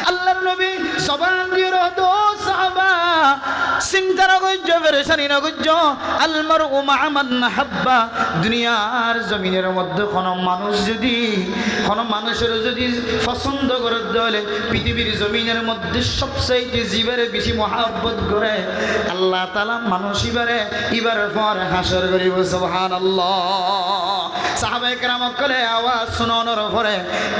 আল্লাহর নবী জবান দিয়ে রহতো সাহাবা চিন্তা নগর্য পেরেশানি নগর্য আলমার ও মামান হাব্বা দুনিয়ার জমিনের মধ্যে কোনো মানুষের যদি পছন্দ করে দলে পৃথিবীর জমিনের মধ্যে সবচাইতে জীবের বেশি মহাব্বত করে আল্লাহ তাআলা মানুষ ইবার পর হাসর করিব সুবহানাল্লাহ সাহাবায়ে কেরাম কলে আওয়াজ শোনানোর পরে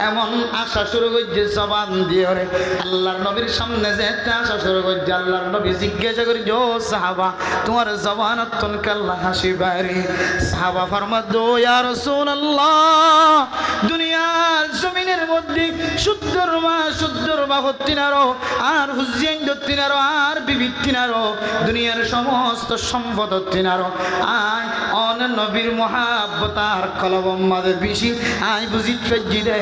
এমন আশা শুরু করছে জবান দিয়ে রে আল্লাহর নবীর সামনে যে একটা আশা শুরু করছে আল্লাহর নবী জিজ্ঞাসা করি ও সাহাবা তোমার জবানত তুনকে আল্লাহ হাসি বাইরে সাহাবা ফরমাদ দো ইয়া রাসূলুল্লাহ দুনিয়ার জমিনের মধ্যে শুদ্ধর মা হত্তিনারো আর হুজিয়ান দত্তিনারো আর বিবিত্তিনারো দুনিয়ার সমস্ত সম্পদ হত্তিনারো আয় অন নবীর মহাব্বত আর কলবম মাদে বেশি আয় বুঝি ফেজি দে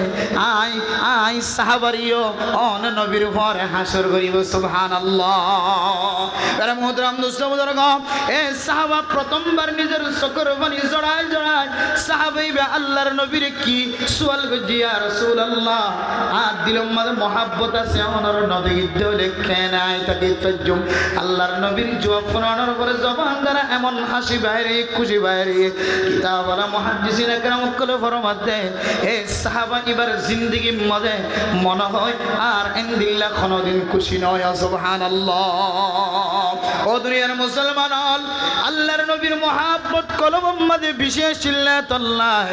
আয় সাহাবারিও অন নবীর পরে হাসর করিব সুবহানাল্লাহ আরে মুহতারাম দোস্ত বুজুর্গ এ সাহাবা প্রথমবার নিজের চোখের পানি জড়ায় সাহাবাইবা আল্লাহর নবীর কি সুয়াল করছি ইয়া রাসূলুল্লাহ আর দিলম মাদে মহাব্বত আছে অনর নবী গিদ্দ লেখে নাই তাকে তজুম আল্লাহর নবীর জবাব শোনানোর পরে জবান দ্বারা এমন হাসি বাইরে খুশি বাইরে কিতাবওয়ালা মুহাদ্দিসিনে কেরাম কলে ফরমাতে এ সাহাবা এবার জিন্দেগি মধ্যে মনে হয় আর ইনদিল্লাহ কোনদিন খুশি নয় সুবহানাল্লাহ ও দুনিয়ার মুসলমান আল্লাহর নবীর মহাব্বত কলবম মাঝে বিশেষ চিল্লাতুল্লাহ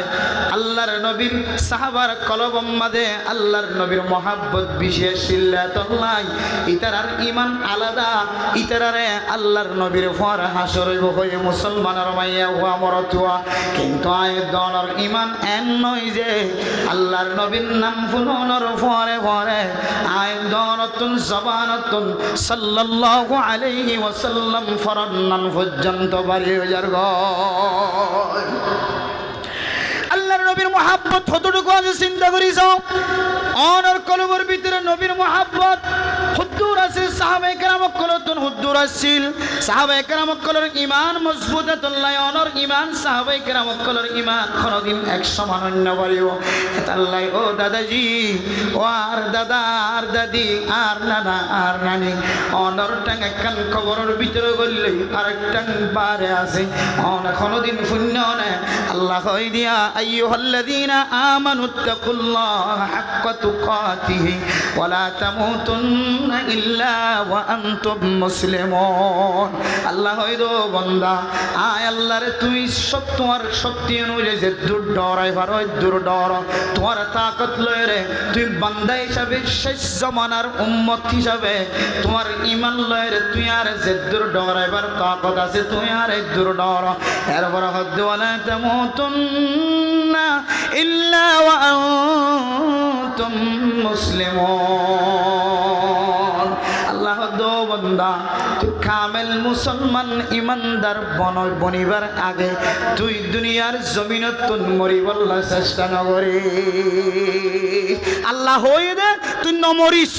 আল্লাহর নবীর সাহাবার কলবম মাঝে আল্লাহর নবীর মহাব্বত বিশেষ চিল্লাতুল্লাহ ইতারার ঈমান আলাদা ইতারারে আল্লাহর নবীর পর হাসর হয়ে মুসলমানের মাইয়া হুয়া মরতুয়া কিন্তু আয়দনের ঈমান এন নয় যে আল্লাহর নবীর নাম ফুননের পরে আয়দনতুন জবানতুন সাল্লাল্লাহু আলাইহি ওয়াসাল্লাম ফরনান পর্যন্ত বাড়ি হয়ে আল্লাহর নবীর মহাব্বত কতটুকু আছে চিন্তা করিস অনর কলবের ভিতরে নবীর মহাব্বত হুদ্দুর আছে সাহাবায়ে কেরাম কলতুন হুদ্দুর আছিল সাহাবায়ে কেরাম কলর ঈমান মজবুত আল্লাহ অনর ঈমান সাহাবায়ে কেরাম কলর ঈমান কোনদিন এক সমান অন্য বাড়িও আল্লাহ ও দাদাজি ও আর দাদা আর দাদি আর নানা আর নানি অনর টাং একখান কবরের ভিতরে গললে আরেকটাং বারে আছে অন কোনদিন শূন্য না আল্লাহ কই দিয়া আইয়ুহাল্লাযীনা আমানুত্তাকুল্লাহা হাক্কা তুকাতিহি ওয়া লা তামুতুন্না ইল্লা ওয়া আনতুম মুসলিমুন আল্লাহ হইদো বান্দা আয় আল্লাহরে তুই সব তোমার শক্তি অনুযায়ী যে দূর ডরাই পারো দূর ডর তোমার তাকত লয়ে রে তুই বান্দা হিসাবে শেষ জমানার উম্মত হিসাবে তোমার ঈমান লয়ে রে তুই আর যে দূর ডরাইবার তাকত আছে তুই আর দূর ডর এরপর হদ ওয়া লা তামুতুন্না ইল্লা ওয়া আনতুম মুসলিমুন আল্লাহ দো বান্দা তুই কামেল মুসলমান ইমানদার বনিবার আগে তুই দুনিয়ার জমিনত তুন মরিবল্লা চেষ্টা নগরে আল্লাহ হয়ে দে তুই নমরিস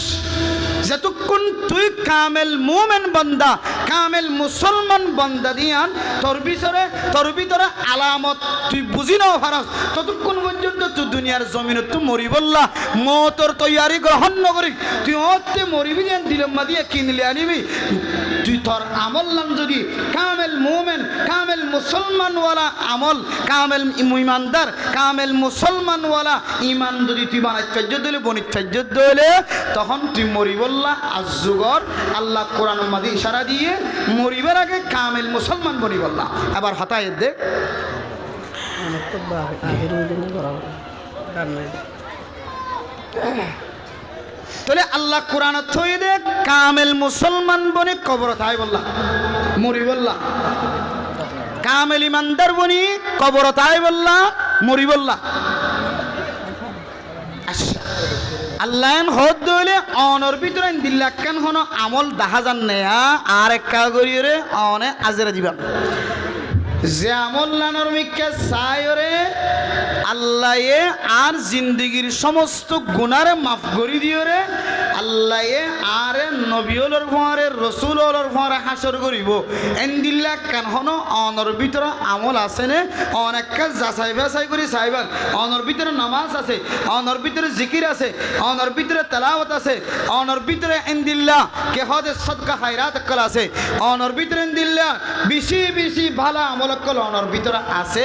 যতক্ষণ তুই কামেল মুমিন বান্দা কামেল মুসলমান বান্দা দিয়ান তোর ভিতরে আলামত তুই বুঝি নাও পারস ততক্ষণ পর্যন্ত তুই দুনিয়ার জমিনে তুই মরিবল্লা মতর তৈয়ারি গ্রহণ নকরি তুই অতে মরিবি দিয়ান দিলম্মা দিয়ে কিনলে আনিবি তুই তোর আমল নাম যদি কামেল মুমিন কামেল মুসলমানওয়ালা আমল কামেল ইমানদার কামেল মুসলমানওয়ালা ইমান যদি তুই বানাইতে দিলে বনিতে দিলে তখন তুই মরিবল্লা আজগর আল্লাহ কোরআন মাদি ইশারা দিয়ে মরিবার আগে কামেল মুসলমান বনিবল্লা আবার হতায় দেখ তাহলে আল্লাহ কোরআন থই দে কামেল মুসলমান বনি কবর তাই বললা মরি বললা কামেল ইমানদার বনি কবর তাই বললা মরি বললা আল্লাহ হদ দইলে অনর ভিতরে দিল্লাকান হনো আমল দেখা যান নেয়া আর একা করিয়ে অনে আজরা দিবা যে আমল নানর মিক্কা চায়রে আল্লাহ আর জিন্দগির সমস্ত গুনারে মাফ করি দিও রে আল্লাহ আরে নবী হলর ফরে রসুল হলর ফরে হাসর করিব এন্দিল্লা কান হনো অনর ভিতরে আমল আছে নে অনেক কাজ যাচাই বাছাই করে চাইবান অনর ভিতরে নামাজ আছে অনর ভিতরে জিকির আছে অনর ভিতরে তেলাওয়াত আছে অনর ভিতরে এন্দিল্লা কে হদে সদকা খায়রাত কল আছে অনর ভিতরে এন্দিল্লা বেশি বেশি ভালো আমল কল অনর ভিতরে আছে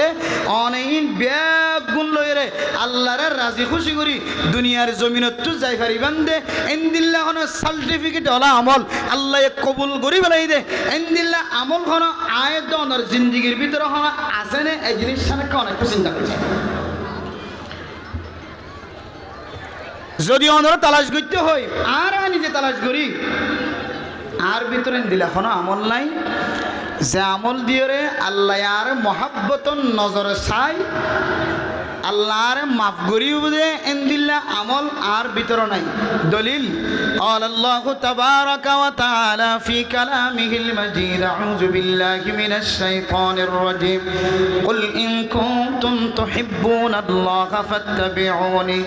অনেক ব্যাগ গুণ লইরে আল্লাহর রাজি খুশি করি দুনিয়ার জমিনত যাই পারিবান দে এন্দিল্লা হনো সার্টিফিকেট হলা আমল আল্লাহ কবুল করি বেলাই দে এন্দিল্লা আমল হনো আয়াত অনর জিন্দেগির ভিতরে হনো আছে না এই জিনিস সামনে অনেক চিন্তা করছে যদি অনর তালাশ করতে হয় আর নিজে তালাশ করি আর ভিতরে দিলা হনো আমল নাই যে আমল দিয়ে রে আল্লাহ আর মহাব্বতন নজরে চাই আল্লাহর মাফ করিব দে এন্দিল্লা আমল আর ভিতর নাই দলিল قال الله تبارك وتعالى في كلامه المجيد أعوذ بالله من الشيطان الرجيم قل إن كنتم تحبون الله فاتبعوني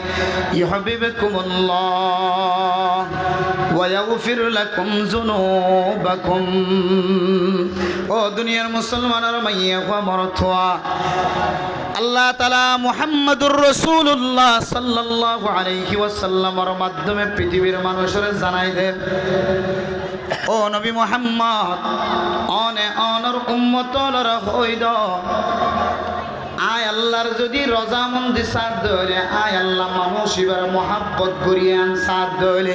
يحببكم الله ويغفر لكم ذنوبكم ও দুনিয়ার মুসলমানের মাইয়া ওয়া মরতোয়া আল্লাহ তাআলা মুহাম্মদুর রাসূলুল্লাহ সাল্লাল্লাহু আলাইহি ওয়াসাল্লামের মাধ্যমে পৃথিবীর মানুষের জানাই দেন ও নবী মুহাম্মদ অনর উম্মতরা হইদ আয় আল্লাহর যদি রজামন্দি সাথ দলে আয় আল্লাহ মানুষ এবার মহাব্বত করিয়ান সাথ দলে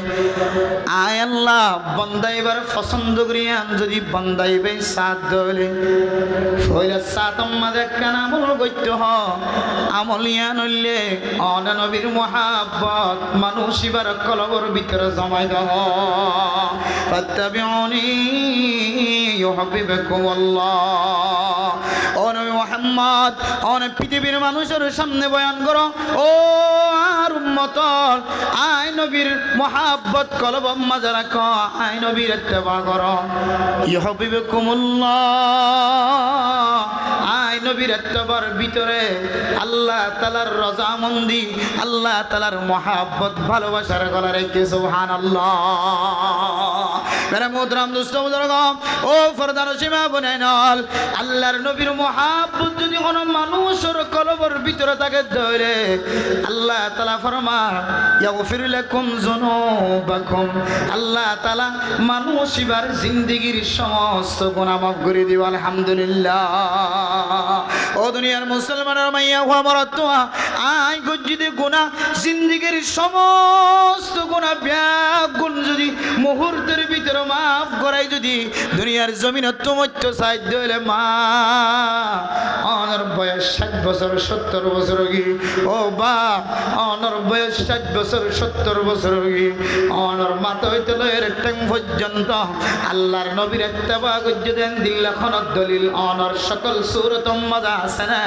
আয় আল্লাহ বন্দাইবার পছন্দ করিয়ান যদি বন্দাইবে সাথ দলে হইলে সাত আমাদের কান আমল গত্য হ আমলিয়ান হইলে অন নবীর মহাব্বত মানুষ এবার কলবর ভিতরে জমাই দহ ফাত্তাবিউনি ইউহিব্বুকুমুল্লাহ ও নবী মুহাম্মদ অনেক পৃথিবীর মানুষের সামনে বয়ান করো ও আর উম্মত আয় নবীর মহাব্বত কলব মাঝে রাখো আয় নবীর ইত্তেবা করো ইউহিব্বুকুমুল্লাহ আয় নবীর ইত্তেবার ভিতরে আল্লাহ তাআলার রজামন্দি আল্লাহ তাআলার মহাব্বত ভালোবাসার গলা রেখে সুবহানাল্লাহ মেরে মোহতরম দোস্ত বুজুর্গ ও ফরদান সীমা বনাইনাল আল্লাহর নবীর মহাব্বত যদি কোনো মানুষের কলবের ভিতরে থাকে ধরে আল্লাহ তাআলা ফরমান ইয়াগফির লাকুম যুনুবাকুম আল্লাহ তাআলা মানুষ ইবার জিন্দেগীর সমস্ত গুনাহ মাফ করে দিব আলহামদুলিল্লাহ ও দুনিয়ার মুসলমানের মাইয়া ওয়া মরতোয়া আই গজ্জিদে গুনাহ জিন্দেগীর সমস্ত গুনাহ ব্যাগ গুণ যদি মুহূর্তের ভিতরে মাফ করাই যদি দুনিয়ার জমিনত তোমাত্য সাহায্য হলে মা অনর বয়স 60 বছর 70 বছর কি ও বাপ অনর বয়স 60 বছর 70 বছর কি অনর মাথা হইতে লয়ের ট্যাং পর্যন্ত আল্লাহর নবীর ইত্তেবা গজ্জ দেন দিল্লাখন দলিল অনর সকল সূরত মজা আছে না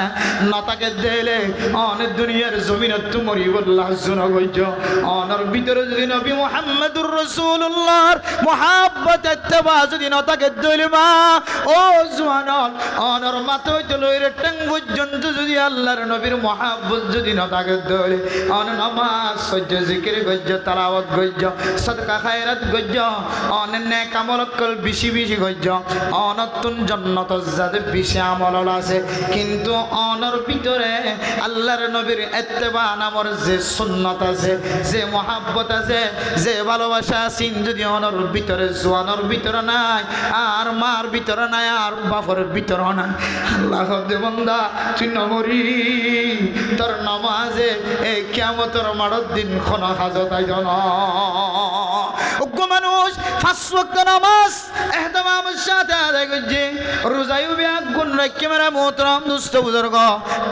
নতাকে দিলে অনেক দুনিয়ার জমিনত মরিবুল্লাহ জুন গজ্জ অনর ভিতরে যদি নবী মুহাম্মদুর রাসূলুল্লাহর মহাব্বত ইত্তেবা যদি নতাকে দিলে মা ও জওয়ান অনর মাথা হইতে লয়ের ট্যাং পর্যন্ত যদি আল্লাহর নবীর মহাব্বত যদি নতাকে দিলে অন নামাজ সহ্য জিকির গজ্জ তেলাওয়াত গজ্জ সদকা খায়রাত গজ্জ অন নেক আমল কল বেশি বেশি গজ্জ অনতুন জান্নাত যাতে বেশি আমল আছে কিন্তু অনর ভিতরে আল্লাহর নবীর ইত্তেবা নামের যে সুন্নাত আছে যে মহাব্বত আছে যে ভালোবাসা আছে যদি অনর ভিতরে জওয়ানর ভিতরে নাই আর মার ভিতরে নাই আর বাপের ভিতরে নাই আল্লাহ দে বান্দা তুই নমরি তোর নামাজে এই কিয়ামতের মাড়র দিন কোন হাজত আইজন ওগো মানুষ 5 ওয়াক্ত নামাজ ইহতিমামের সাথে আদায় করছে রোজায়ও ব্যাগ গুণ রাখে মেরা মোহতরম দোস্ত বুজুর্গ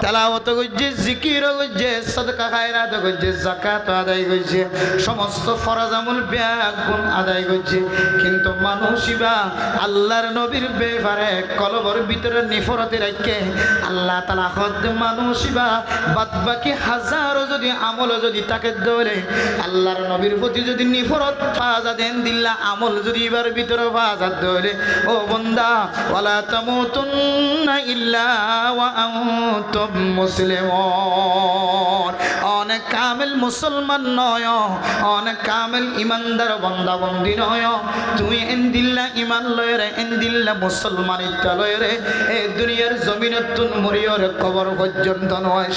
তেলাওয়াত করছে জিকির করছে সদকা খায়রাত করছে যাকাত আদায় করছে সমস্ত ফরজ আমল ব্যাগ গুণ আদায় করছে কিন্তু মানুষইবা আল্লাহর নবীর ব্যাপারে কলবর ভিতরে নিফরতে রাখে আল্লাহ তাআলা হদ মানুষইবা বাদবাকি হাজারো যদি আমল যদি তাকে ধরে আল্লাহর নবীর প্রতি যদি নিফরত ফাজা দেন দিল দিল্লা আমল যদি এবার ভিতরে বাজার ধরে ও বন্দা ওয়ালা তামুতুন্না ইল্লা ওয়া আনতুম মুসলিমুন অনেক কামেল মুসলমান নয় অনেক কামেল ইমানদার বান্দা বন্দি নয় তুই এন্দিল্লা ইমান লয় রে এন্দিল্লা মুসলমানিত্ব লয় রে এই দুনিয়ার জমিনত তুন মরিয়র কবর পর্যন্ত নয়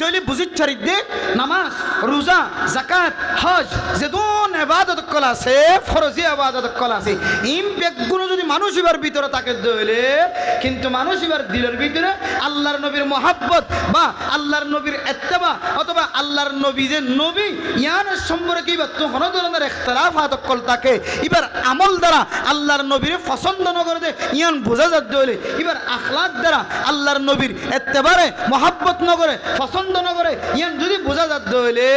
তাহলে বুঝিচ্ছারি দে নামাজ রোজা যাকাত হজ যেদন ইবাদত কল আছে ফরজি ইবাদত কল আছে ইমপ্যাক্টগুলো যদি মানুষ এবার ভিতরে থাকে দইলে কিন্তু মানুষ এবার দিলের ভিতরে আল্লাহর নবীর মহাব্বত বা আল্লাহর নবীর ইত্তেবা অথবা আল্লাহর নবী যে নবী ইয়ানের সম্পর্কে এবার তো কোনো ধরনের ইখতিলাফাত কল থাকে এবার আমল দ্বারা আল্লাহর নবীর পছন্দ ন করে দে ইয়ান বোঝা যায় দইলে এবার আখলাক দ্বারা আল্লাহর নবীর ইত্তেবারে মহাব্বত ন করে পছন্দ ন করে ইয়ান যদি বোঝা যায় দইলে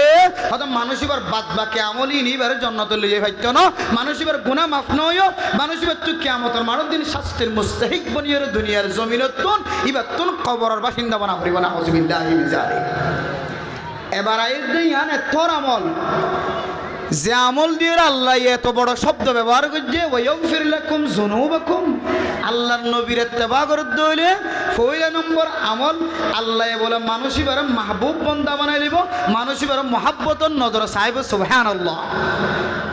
হয়তো মানুষ এবার বাদ বাকি আমলই নিবারে জান্নাতে লইয়ে পাইতো না মানুষ এবার গুনাহ মাফ নয় মানুষ এবার তুই কিয়ামতের মারণ দিন শাস্তির মুস্তাহিক বনিয়ার দুনিয়ার জমিনত তুন এবার তুন কবরের বাসিন্দা বানা করিব না আউযুবিল্লাহি মিন যালিক এবার আইর দিয়ান তোর আমল যে আমল দিয়ে আল্লাহ এত বড় শব্দ ব্যবহার করছে ওয়াগফির লাকুম যুনুবাকুম আল্লাহর নবীর ইত্তেবা করতে হইলে পয়লা নম্বর আমল আল্লাহ বলে মানুষ এবার মাহবুব বান্দা বানাই দিব মানুষ এবার মহাব্বতর নজর চাইব সুবহানাল্লাহ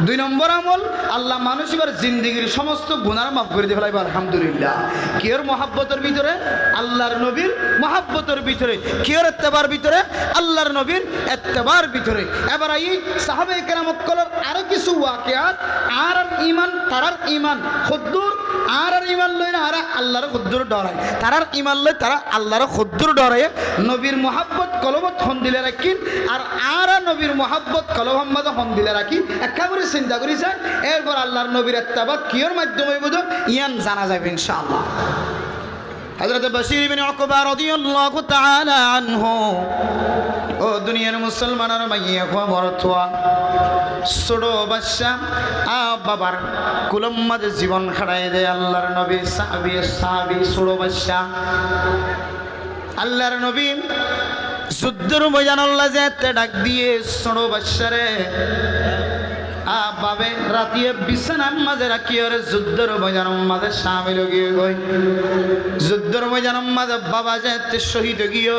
দুই নম্বর আমল আল্লাহ মানুষ এবার জিন্দেগির সমস্ত গুনাহ মাফ করে দিয়ে ফেলাইব আলহামদুলিল্লাহ কিয়র মহাব্বতের ভিতরে আল্লাহর নবীর মহাব্বতের ভিতরে কিয়র ইত্তেবার ভিতরে আল্লাহর নবীর ইত্তেবার ভিতরে এবার এই সাহাবায়ে কেরাম আরো কিছু ওয়াকিয়াত আর ইমান তারার ইমান খুদ্দুর আর ইমান লই না আর আল্লাহর খুদ্দুর ডরায় তারার ইমান লই তারা আল্লাহর খুদ্দুর ডরায় নবীর মহাব্বত কলবত হন দিলে রাখি আর নবীর মহাব্বত কলবত হন দিলে রাখি একটা করে চিন্তা করিছে এরপর আল্লাহর নবীর ইত্তেবা কিয়র মাধ্যমে বুঝ ইয়ান জানা যাবে ইনশাআল্লাহ হযরত বশীর ইবনে উকবা রাদিয়াল্লাহু তাআলা আনহু ও দুনিয়ার মুসলমানের মাইয়া খবর তোয়া ছোড়ো বাদশা বাবার কুলম মাঝে জীবন খাড়াই দেয় আল্লাহর নবী সাহাবী ছোড়ো বাদশা আল্লাহর নবী যুদ্ধের ময়দান আল্লাহ যেতে ডাক দিয়ে ছোড়ো বাদশারে বাবে রাতিয়ে বিছানার মাঝে রাখি ওরে যুদ্ধের ময়দানের মাঝে শামিল গিয়ে গই যুদ্ধের ময়দানের মাঝে বাবা যেতে শহীদ গিয়ে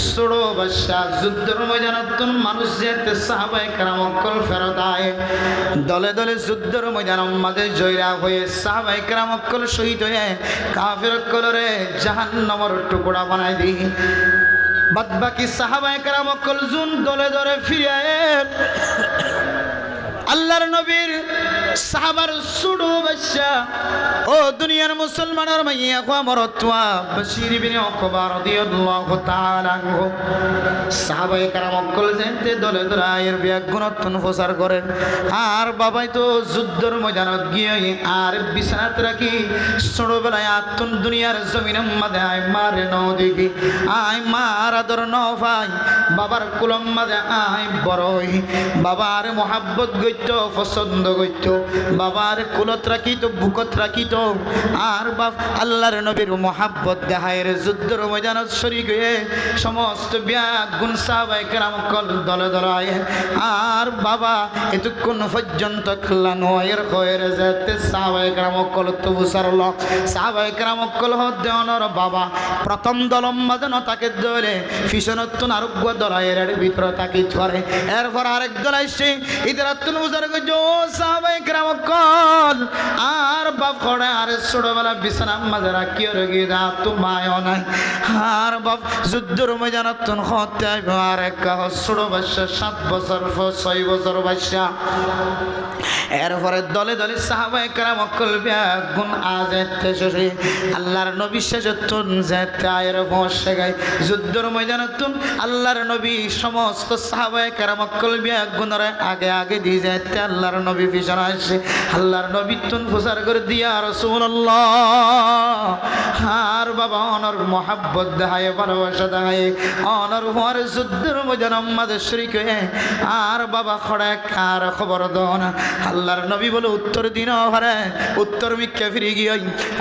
ছোড়ো বাদশা যুদ্ধের ময়দানত মানুষ যেতে সাহাবায়ে কেরাম অকল ফেরত আয় দলে দলে যুদ্ধের ময়দানের মাঝে জয়রা হয়ে সাহাবায়ে কেরাম অকল শহীদ হয়ে কাফের অকলরে জাহান্নামের টুকরা বানাই দি বাদ বাকি সাহাবায়ে কেরাম অকল জুন দলে দলে ফিরে আল্লাহর নবীর সাহাবার ছোড়ো বাদশা ও দুনিয়ার মুসলমানের মাইয়া কোয়া মরতওয়া বশীর ইবনে উকবা রাদিয়াল্লাহু তাআলা আনহু সাহাবায়ে কেরাম অকল যেতে দলে দলে আয়ের বিয়াগুণতন প্রচার করেন আর বাবাই তো যুদ্ধের ময়দানত গিয়ে আর বিছানাত রাখি ছোটবেলায় আতুন দুনিয়ার জমিনের মাঝে আয় মারে ন দেখি আয় মার আদর ন ভাই বাবার কুলম মাঝে আয় বড়ই বাবার মহাব্বত গইত পছন্দ গইত বাবার কুলত রাখিত বুকত রাখিত আর বাপ আল্লাহর নবীর মহাব্বত দেখায়ের যুদ্ধের ময়দানত শরীক হয়ে সমস্ত বিয়াগুণ সাহাবায়ে কেরাম কল দলে দলায় আর বাবা এতক্ষণ পর্যন্ত খেলানো এর হয়ে যেতে সাহাবায়ে কেরাম কল তবু সারল সাহাবায়ে কেরাম কল দেওয়ানোর বাবা প্রথম দলম মাঝে ন তাকে ধরে ফিসনতুন আরোগ্য দলায়ের ভিতরে তাকে ধরে এরপর আরেক দল আসছে ইদারাতুন উজার গো সাহাবায়ে কেরাম কল আর বাপ খড়ে আর ছোটবেলা বিছানার মাঝে রাখি রগি যা তো মায়ও নাই আর বাপ যুদ্ধের ময়দানত হতে আর এক ছোট বাচ্চা 7 বছর 6 বছর বাচ্চা এরপরে দলে দলে সাহাবায়ে কেরাম কল বিয়াগুণ আজ এসে আল্লাহর নবী শেষতুন যেতে আয়ের বসে গায় যুদ্ধের ময়দানত আল্লাহর নবী সমস্ত সাহাবায়ে কেরাম কল বিয়াগুণের আগে আগে দিয়ে যেতে আল্লাহর নবী বিছানায় আসে আল্লাহর নবী তুন প্রচার করে দিয়া রাসূলুল্লাহ আর বাবা অনর মোহাব্বত দেখায় ভালোবাসা দেখায় অনর হওয়ার যুদ্ধের মধ্যে আমাদের শরীক হয়ে আর বাবা খড়া কার খবর দন আল্লাহর নবী বলে উত্তর দিন হরে উত্তর মিক্কা ফিরে গিয়ে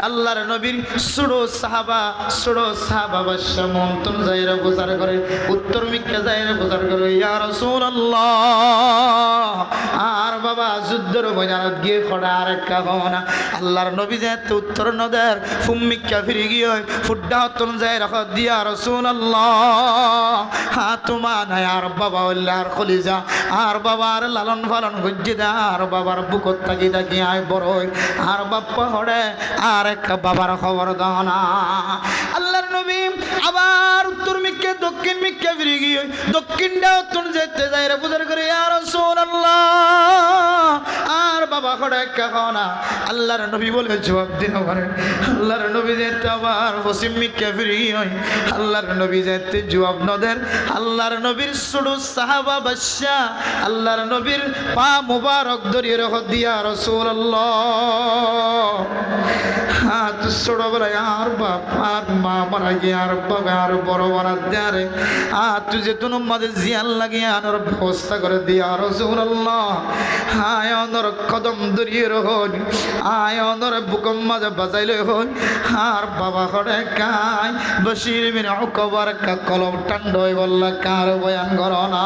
আল্লাহর নবীর সুড়ো সাহাবা বাদশা মমতুন যাইরা প্রচার করে উত্তর মিক্কা যাইরা প্রচার করে ইয়া রাসূলুল্লাহ আর বাবা যুদ্ধের ময়দানত গিয়ে খড়া আর কাহনা আল্লাহর নবী যেতে উত্তর নদের ফুম্মিকা ফিরে গিয়ে ফুড্ডা হতন যায় রাখ দিয়া রাসূলুল্লাহ হ্যাঁ তোমা নাই আর বাবা আর খলিজা আর বাবার লালন পালন হজ্জে দা আর বাবার বুকত থাকি থাকি আয় বড় আর বাপ্পা হড়ে আর এক বাবার খবর দাও না আল্লাহর নবী আবার উত্তর মিক্কা দক্ষিণ মিক্কা ফিরে গিয়ে দক্ষিণটা উত্তর যেতে যায় রে বুঝার করে ইয়া রাসূলুল্লাহ আর বাবা খড়া একটা খাও না আল্লাহর নবী বলে জবাব দিন পারে আল্লাহর নবী যেতে আবার পশ্চিম মিক্কা ফিরে গিয়ে আল্লাহর নবী যেতে জবাব নদের আল্লাহর নবীর ছোট সাহাবা বাদশা আল্লাহর নবীর পা মুবারক ধরিয়ে রাখ দিয়া রাসূলুল্লাহ হাত ছোটবেলায় আর বাপ আর মা মারা গিয়ে আর বাবা আর বড় বানাত দেয়ারে আর তুই যে তুন মাঝে জিয়ান লাগিয়ে আনার ব্যবস্থা করে দিয়া রাসূলুল্লাহ আয় অনর কদম ধরিয়ে রহন আয় অনর বুকম মাঝে বাজাইলে হন আর বাবা করে কাই বশির বিন উকবার কা কলম টান্ডই বললা কার বয়ান করো না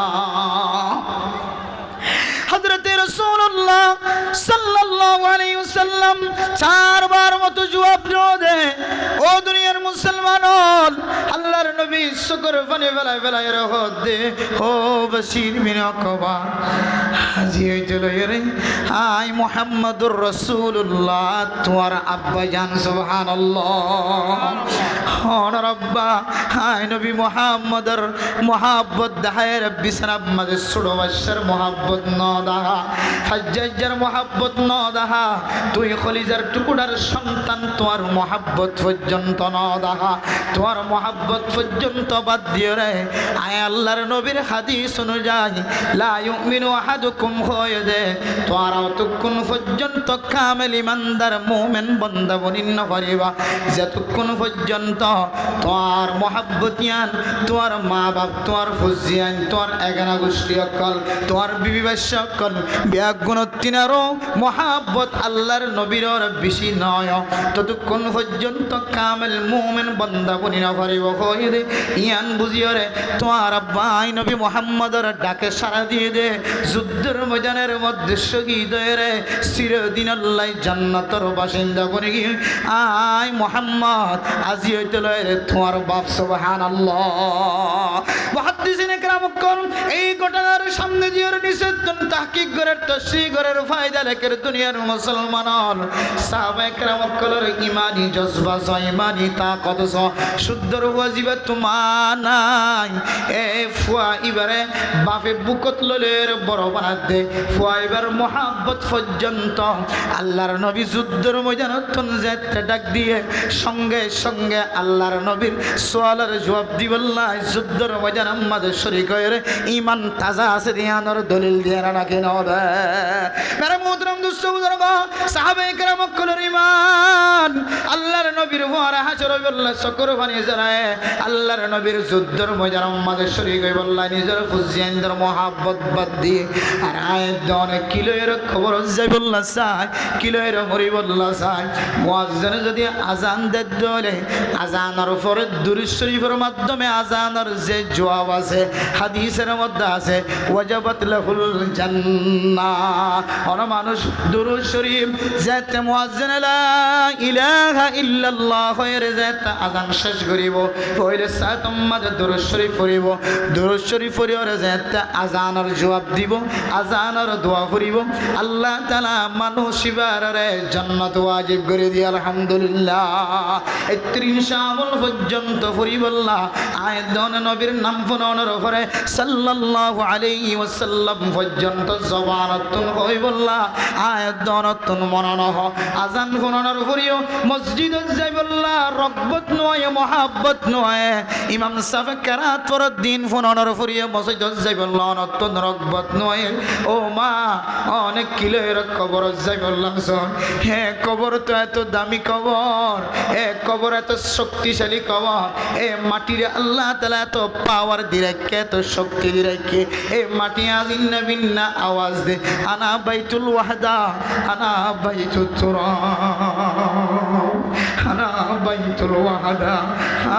হযরত রাসূলুল্লাহ সাল্লাল্লাহু আলাইহি ওয়াসাল্লাম চারবার মতো জবাব দে ও দুনিয়ার মুসলমান আল্লাহর নবী শুকর পানি ফেলায় ফেলায় রহত দে ও বশির বিন উকবা হাজি হইছিল রে আই মুহাম্মাদুর রাসূলুল্লাহ তোমার আব্বা জান সুবহানাল্লাহ হন রব্বা আই নবী মুহাম্মাদুর মুহাব্বত দাহায় রব্বি সালাম মাঝে ছোড়ো বাদশার মুহাব্বত ন দাহা হাজ্জাজের মুহাব্বত ন দাহা তুই খলিজার টুকুরার সন্তান তোমার মুহাব্বত পর্যন্ত ন দাহা তোমার মুহাব্বত পর্যন্ত বাদ দিয়ে রে আয় আল্লাহর নবীর হাদিস অনুযায়ী লা ইউমিনু আহাদুকুম হয়ে দে তোমার অতক্ষণ পর্যন্ত কামেল ইমানদার মুমিন বান্দা বনিন করিবা যতক্ষণ পর্যন্ত তোমার মুহাব্বতিয়ান তোমার মা বাপ তোমার ফুজিয়ান তোমার এগানা গোষ্ঠী অকল তোমার বিবি বাদশা অকল ব্যাগুণতিনারও মুহাব্বত আল্লাহর নবীর বেশি নয় ততক্ষণ পর্যন্ত কামেল মুমিন বান্দা বনিন করিব হয়ে দে ইয়ান বুঝিও রে তোমার আব্বাই নবী মুহাম্মদের ডাকে সাড়া দিয়ে দে যুদ্ধের ময়দানের মধ্যে শহীদ হয়ে রে চিরদিন আল্লাহ জান্নাতের বাসিন্দা করে গিয়ে আয় মুহাম্মদ আজি হইতে লয় রে তোমার বাপ সুবহানাল্লাহ মুহাদ্দিসিনে কেরাম এই ঘটনার সামনে জিওর নিষেধ তাহকিক করে তশরিহ করে ফায়দা লেখের দুনিয়ার মুসলমান সাহাবায়ে কেরাম কলর ঈমানি জজবা ইমানি তাকত শুদ্ধর ওয়াজিবা তোমার নাই এ ফুয়া ইবারে বাপে বুকত ললের বড় বানাত দে ফুয়া ইবার মুহাব্বত পর্যন্ত আল্লাহর নবী যুদ্ধের ময়দানত যেতে ডাক দিয়ে সঙ্গে সঙ্গে আল্লাহর নবীর সোয়ালের জবাব দিবল্লাহ যুদ্ধের ময়দান আমাদের শরীক হয়ে ঈমান তাজা আছে দিয়ানোর দলিল দিয়ে না কেন দে মেরে মুহতারাম দোস্ত বুজুর্গ সাহাবায়ে কেরাম কলর ঈমান আল্লাহর নবীর ওয়ারা হাজর বল্লাহ শুকর বানি জানায় আল্লাহর নবীর যুদ্ধের ময়দান আমাদের শরীক হয়ে বল্লাহ নিজের ফুজিয়ানদের মুহাব্বত বাদ দিয়ে আর আয়াত দনে কিলোয়ের খবর যাই বল্লাহ চাই কিলোয়ের মরি বল্লাহ চাই মুয়াজ্জিন যদি আজান দে দলে আজানের পরে দুরূদ শরীফের মাধ্যমে আজানের যে জবাব আছে হাদিসের মধ্যে আছে ওয়াজাবাত লাহুল জান্নাহ আর মানুষ দুরূদ শরীফ যেতে মুয়াজ্জিন লা ইলাহা ইল্লাল্লাহ হয়ে যেতে আজান শেষ করিব পরে সাত আমাদের দুরূদ শরীফ পড়িব দুরূদ শরীফ পড়িওরে যেতে আজানের জবাব দিব আজানের দোয়া করিব আল্লাহ তাআলা মানুষিবারে জান্নাত ওয়াজিব করে দি আলহামদুলিল্লাহ ৩০ আমল পর্যন্ত পড়িবল্লাহ আয়াত নবীর নাম ফোনানোর পরে সাল্লাল্লাহু আলাইহি ওয়াসাল্লাম পর্যন্ত জবানতুন হইবল্লাহ আয়াত দনতুন মননহ আজান ফোনানোর পরিও মসজিদত যাই বললা রগবত নয় মহাব্বত নয় ইমাম সাহেব কেরাত পরের দিন ফোনানোর পরিও মসজিদত যাই বললা নতুন রগবত নয় ও মা অনেক কিলোর কবর যাই বললাম হে কবর তো এত দামি কবর এ কবর এত শক্তিশালী কবর এ মাটির আল্লাহ তাআলা এত পাওয়ার দিয়ে রেখে এত শক্তি দিয়ে রেখে এ মাটি আজিন্না বিন্না আওয়াজ দে আনা বাইতুল ওয়াহদা আনা বাইতুত তুরাব আনা বাইতুল ওয়াহদা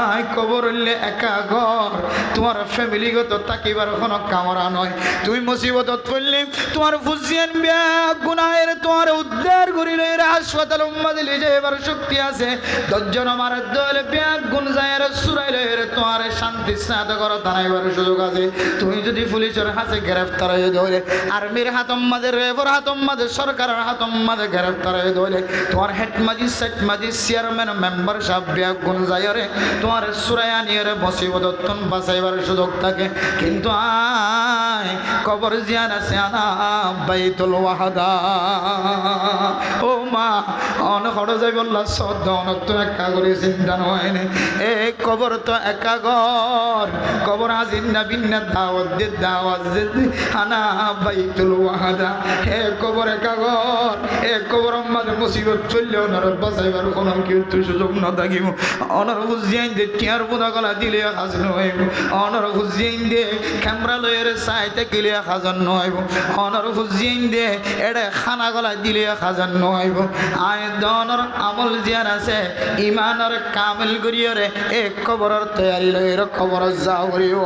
আই কবর হইলে একা ঘর তোমার ফ্যামিলিগত তাকিবার কোনো কামরা নয় তুমি মুসিবতত পড়লে তোমার ফুজিয়ান বিয়া গুনাহের তোমার উদ্ধার করিলে হাসপাতাল উম্মাদে লিয়ে যাইবার শক্তি আছে দশজন আমার দলে বিয়া গুণ যায়ের সুরাইলে তোমার শান্তি সাথে করো দাঁড়াইবার সুযোগ আছে তুমি যদি পুলিশের হাতে গ্রেফতার হয়ে ধরে আর্মির হাতম্মাদের রেবর হাতম্মাদের সরকারের হাতম্মাদের গ্রেফতার হয়ে ধরে তোমার হেড ম্যাজিস্ট্রেট চেয়ারম্যান মেম্বার সাহেব বিয়া গুণ যায়রে তোমার সুরাইয়া নিয়ে মুসিবতন বাঁচাইবার সুযোগ থাকে কিন্তু আয় কবর জিয়ান আছে আনা বাইতুল ওয়াহদা ও মা অন হড় যাই বললা সদ্য অনত একা করে চিন্তা নয় এ কবর তো একা ঘর কবর আজিন্না বিন্না দাওয়াত দে দাওয়াত দে আনা বাইতুল ওয়াহদা হে কবর একা ঘর এ কবর আমাদের মুসিবত চললে ওনার বাঁচাইবার কোনো কিন্তু সুযোগ না থাকিব অনার বুঝিয়াইন দে টিয়ার বুদা গলা দিলে হাজ নয় অনার বুঝিয়াইন দে ক্যামেরা লয়ের সাইতে গেলে হাজার নয় অনার বুঝিয়াইন দে এড়ে খানা গলা দিলে হাজার নয় আয় দনর আমল জিয়ান আছে ইমানর কামেল করিয়রে এক কবরের তৈয়ারি লয়ের কবর যাও করিও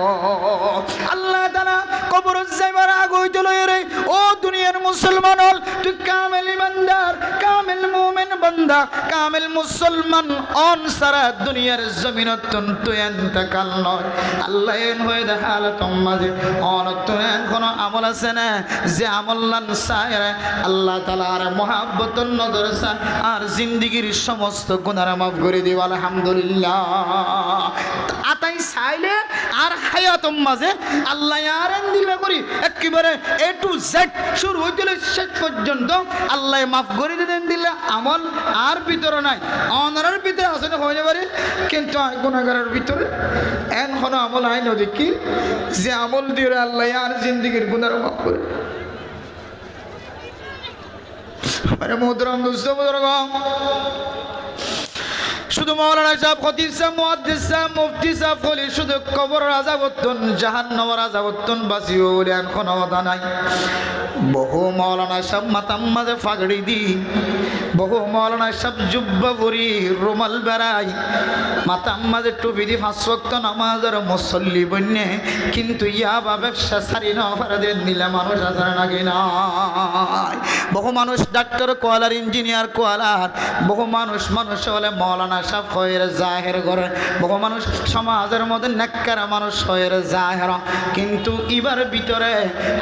আল্লাহ তাআলা কবর যাইবার আগে হইতে লয়েরে ও দুনিয়ার মুসলমান হল তুই কামেল ইমানদার কামেল মুমিন বান্দা কামেল মুসলমান অন সারা দুনিয়ার জমিনতন তুই এন্তকাল নয় আল্লাহ এন হয়ে দেখাল তোমাদের অনতন কোনো আমল আছে না যে আমলান সায়রে আল্লাহ তাআলা আর মহাব্বতন নজর আর জিন্দেগীর সমস্ত গুনাহ মাফ করে দিও আলহামদুলিল্লাহ আতাই চাইলে আর হায়াতম মাঝে আল্লাহ আর দিলে করি একেবারে এ টু জেড শুরু হইছিল শেষ পর্যন্ত আল্লাহ মাফ করে দিতেন দিলে আমল আর ভিতরে নাই অনারের ভিতরে আছে না হয়ে পারে কিন্তু গুনাহগারের ভিতরে এখন আমল আইন দেখি যে আমল দিয়ে আল্লাহ আর জিন্দেগীর গুনাহ মাফ করে আরে মোহতরম দোস্ত বুজুর্গ শুধু মাওলানা সাহেব খতিব সাহেব মুহাদ্দিস সাহেব মুফতি সাহেব বলে শুধু কবর আযাবতন জাহান্নামের আযাবতন বাঁচিও বলে এখন কথা নাই বহু মাওলানা সাহেব মাথার মাঝে ফাগড়ি দি বহু মাওলানা সাহেব জুব্বা পরি রুমাল বেড়াই মাথার মাঝে টুপি দি 5 ওয়াক্ত নামাজের মুসল্লি বন্যে কিন্তু ইয়াবা ব্যবসা সারি না পারে নিলে মানুষ আছে নাকি নাই বহু মানুষ ডাক্তার কোয়ালার ইঞ্জিনিয়ার কোয়ালার বহু মানুষ হলে মাওলানা সাহেব হয়ে জাহের করে বহু মানুষ সমাজের মধ্যে নেককার মানুষ হয়ে জাহের কিন্তু ইবার ভিতরে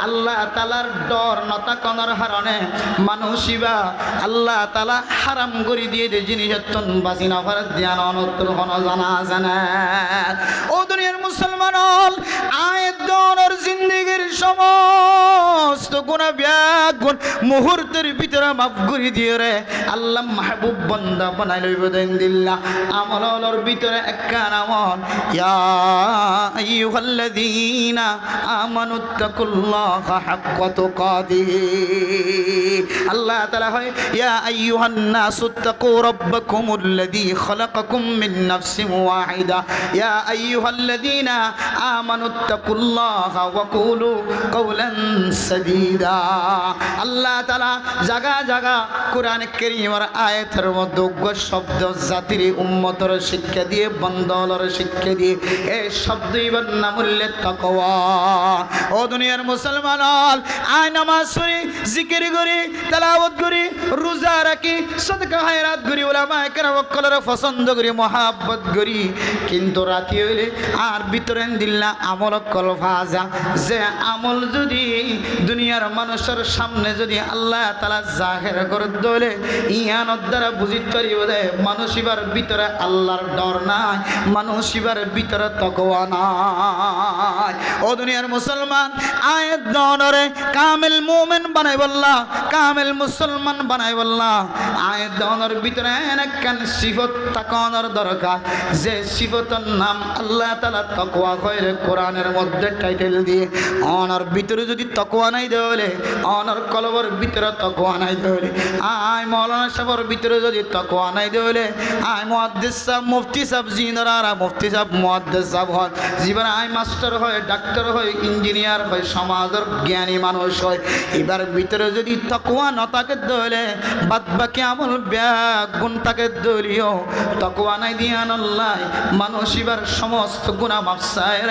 আল্লাহ তাআলার ডর নতা কনার হারণে মানুষিবা আল্লাহ তাআলা হারাম করে দিয়ে যে জিনিসতন বাঁচি না পারে ধ্যান অনত্র হন জানা জানা ও দুনিয়ার মুসলমান হল আয়াত দনর জিন্দেগীর সমস্ত গুনাহ ব্যাগুন মুহূর্তের ভিতরে মাফ করে দিয়ে রে আল্লাহ মাহবুব বান্দা বানাই লইব দেন দিল্লাহ আমলের ভিতরে একটা নামন ইয়া আইয়ুহাল্লাযীনা আমানুত্তাকুল্লাহা হাক্কা তুকাতিহি আল্লাহ তাআলা হয় ইয়া আইয়ুহান নাসুত্তাকু রাব্বাকুমুল্লাযী খালাকাকুম মিন নাফসিন ওয়াহিদা ইয়া আইয়ুহাল্লাযীনা আমানুত্তাকুল্লাহা ওয়া কুলু কাওলান সাদীদা আল্লাহ তাআলা জায়গা জায়গা কোরআন কারীমের আয়াতের মধ্যে শব্দ জাতির উম্মতের শিক্ষা দিয়ে বন্দলের শিক্ষা দিয়ে এই শব্দ ইবার নাম হইলে তাকওয়া ও দুনিয়ার মুসলমান আয় নামাজ পড়ি জিকির করি তেলাওয়াত করি রোজা রাখি সদকা খায়রাত করি উলামায়ে কেরাম কলরে পছন্দ করি মহাব্বত করি কিন্তু রাতি হইলে আর ভিতরে দিল্লা আমল কল ভাজা যে আমল যদি দুনিয়ার মানুষের সামনে যদি আল্লাহ তাআলা জাহির করে দলে ইয়ানোর দ্বারা বুঝিতে পারিব যে মানুষিবার ভিতরে আল্লাহর ডর নাই মানুষিবার ভিতরে তাকওয়া নাই ও দুনিয়ার মুসলমান আয়াত দনরে কামিল মুমিন বানাই বললা কামিল মুসলমান মুসলমান বানাই বললাম আয়াত দাওয়ানোর ভিতরে একখান সিফত তাকানোর দরকার যে সিফতের নাম আল্লাহ তাআলা তাকওয়া কইরে কোরআনের মধ্যে টাইটেল দিয়ে অনার ভিতরে যদি তাকওয়া নাই দেওয়ালে অনার কলবের ভিতরে তাকওয়া নাই দেওয়ালে আয় মাওলানা সাহেবের ভিতরে যদি তাকওয়া নাই দেওয়ালে আয় মুহাদ্দিস সাহেব মুফতি সাহেব জিনারা মুফতি সাহেব মুহাদ্দিস সাহেব হয় জীবন আয় মাস্টার হয় ডাক্তার হয় ইঞ্জিনিয়ার হয় সমাজের জ্ঞানী মানুষ হয় এবার ভিতরে যদি তাকওয়া না থাকে দেওয়ালে বাদ বাকি আমল ব্যাগ গুণ থাকে দলীয় তাকওয়া নাই দিয়ান আল্লাহ মানুষ এবার সমস্ত গুনাহ মাফ চায়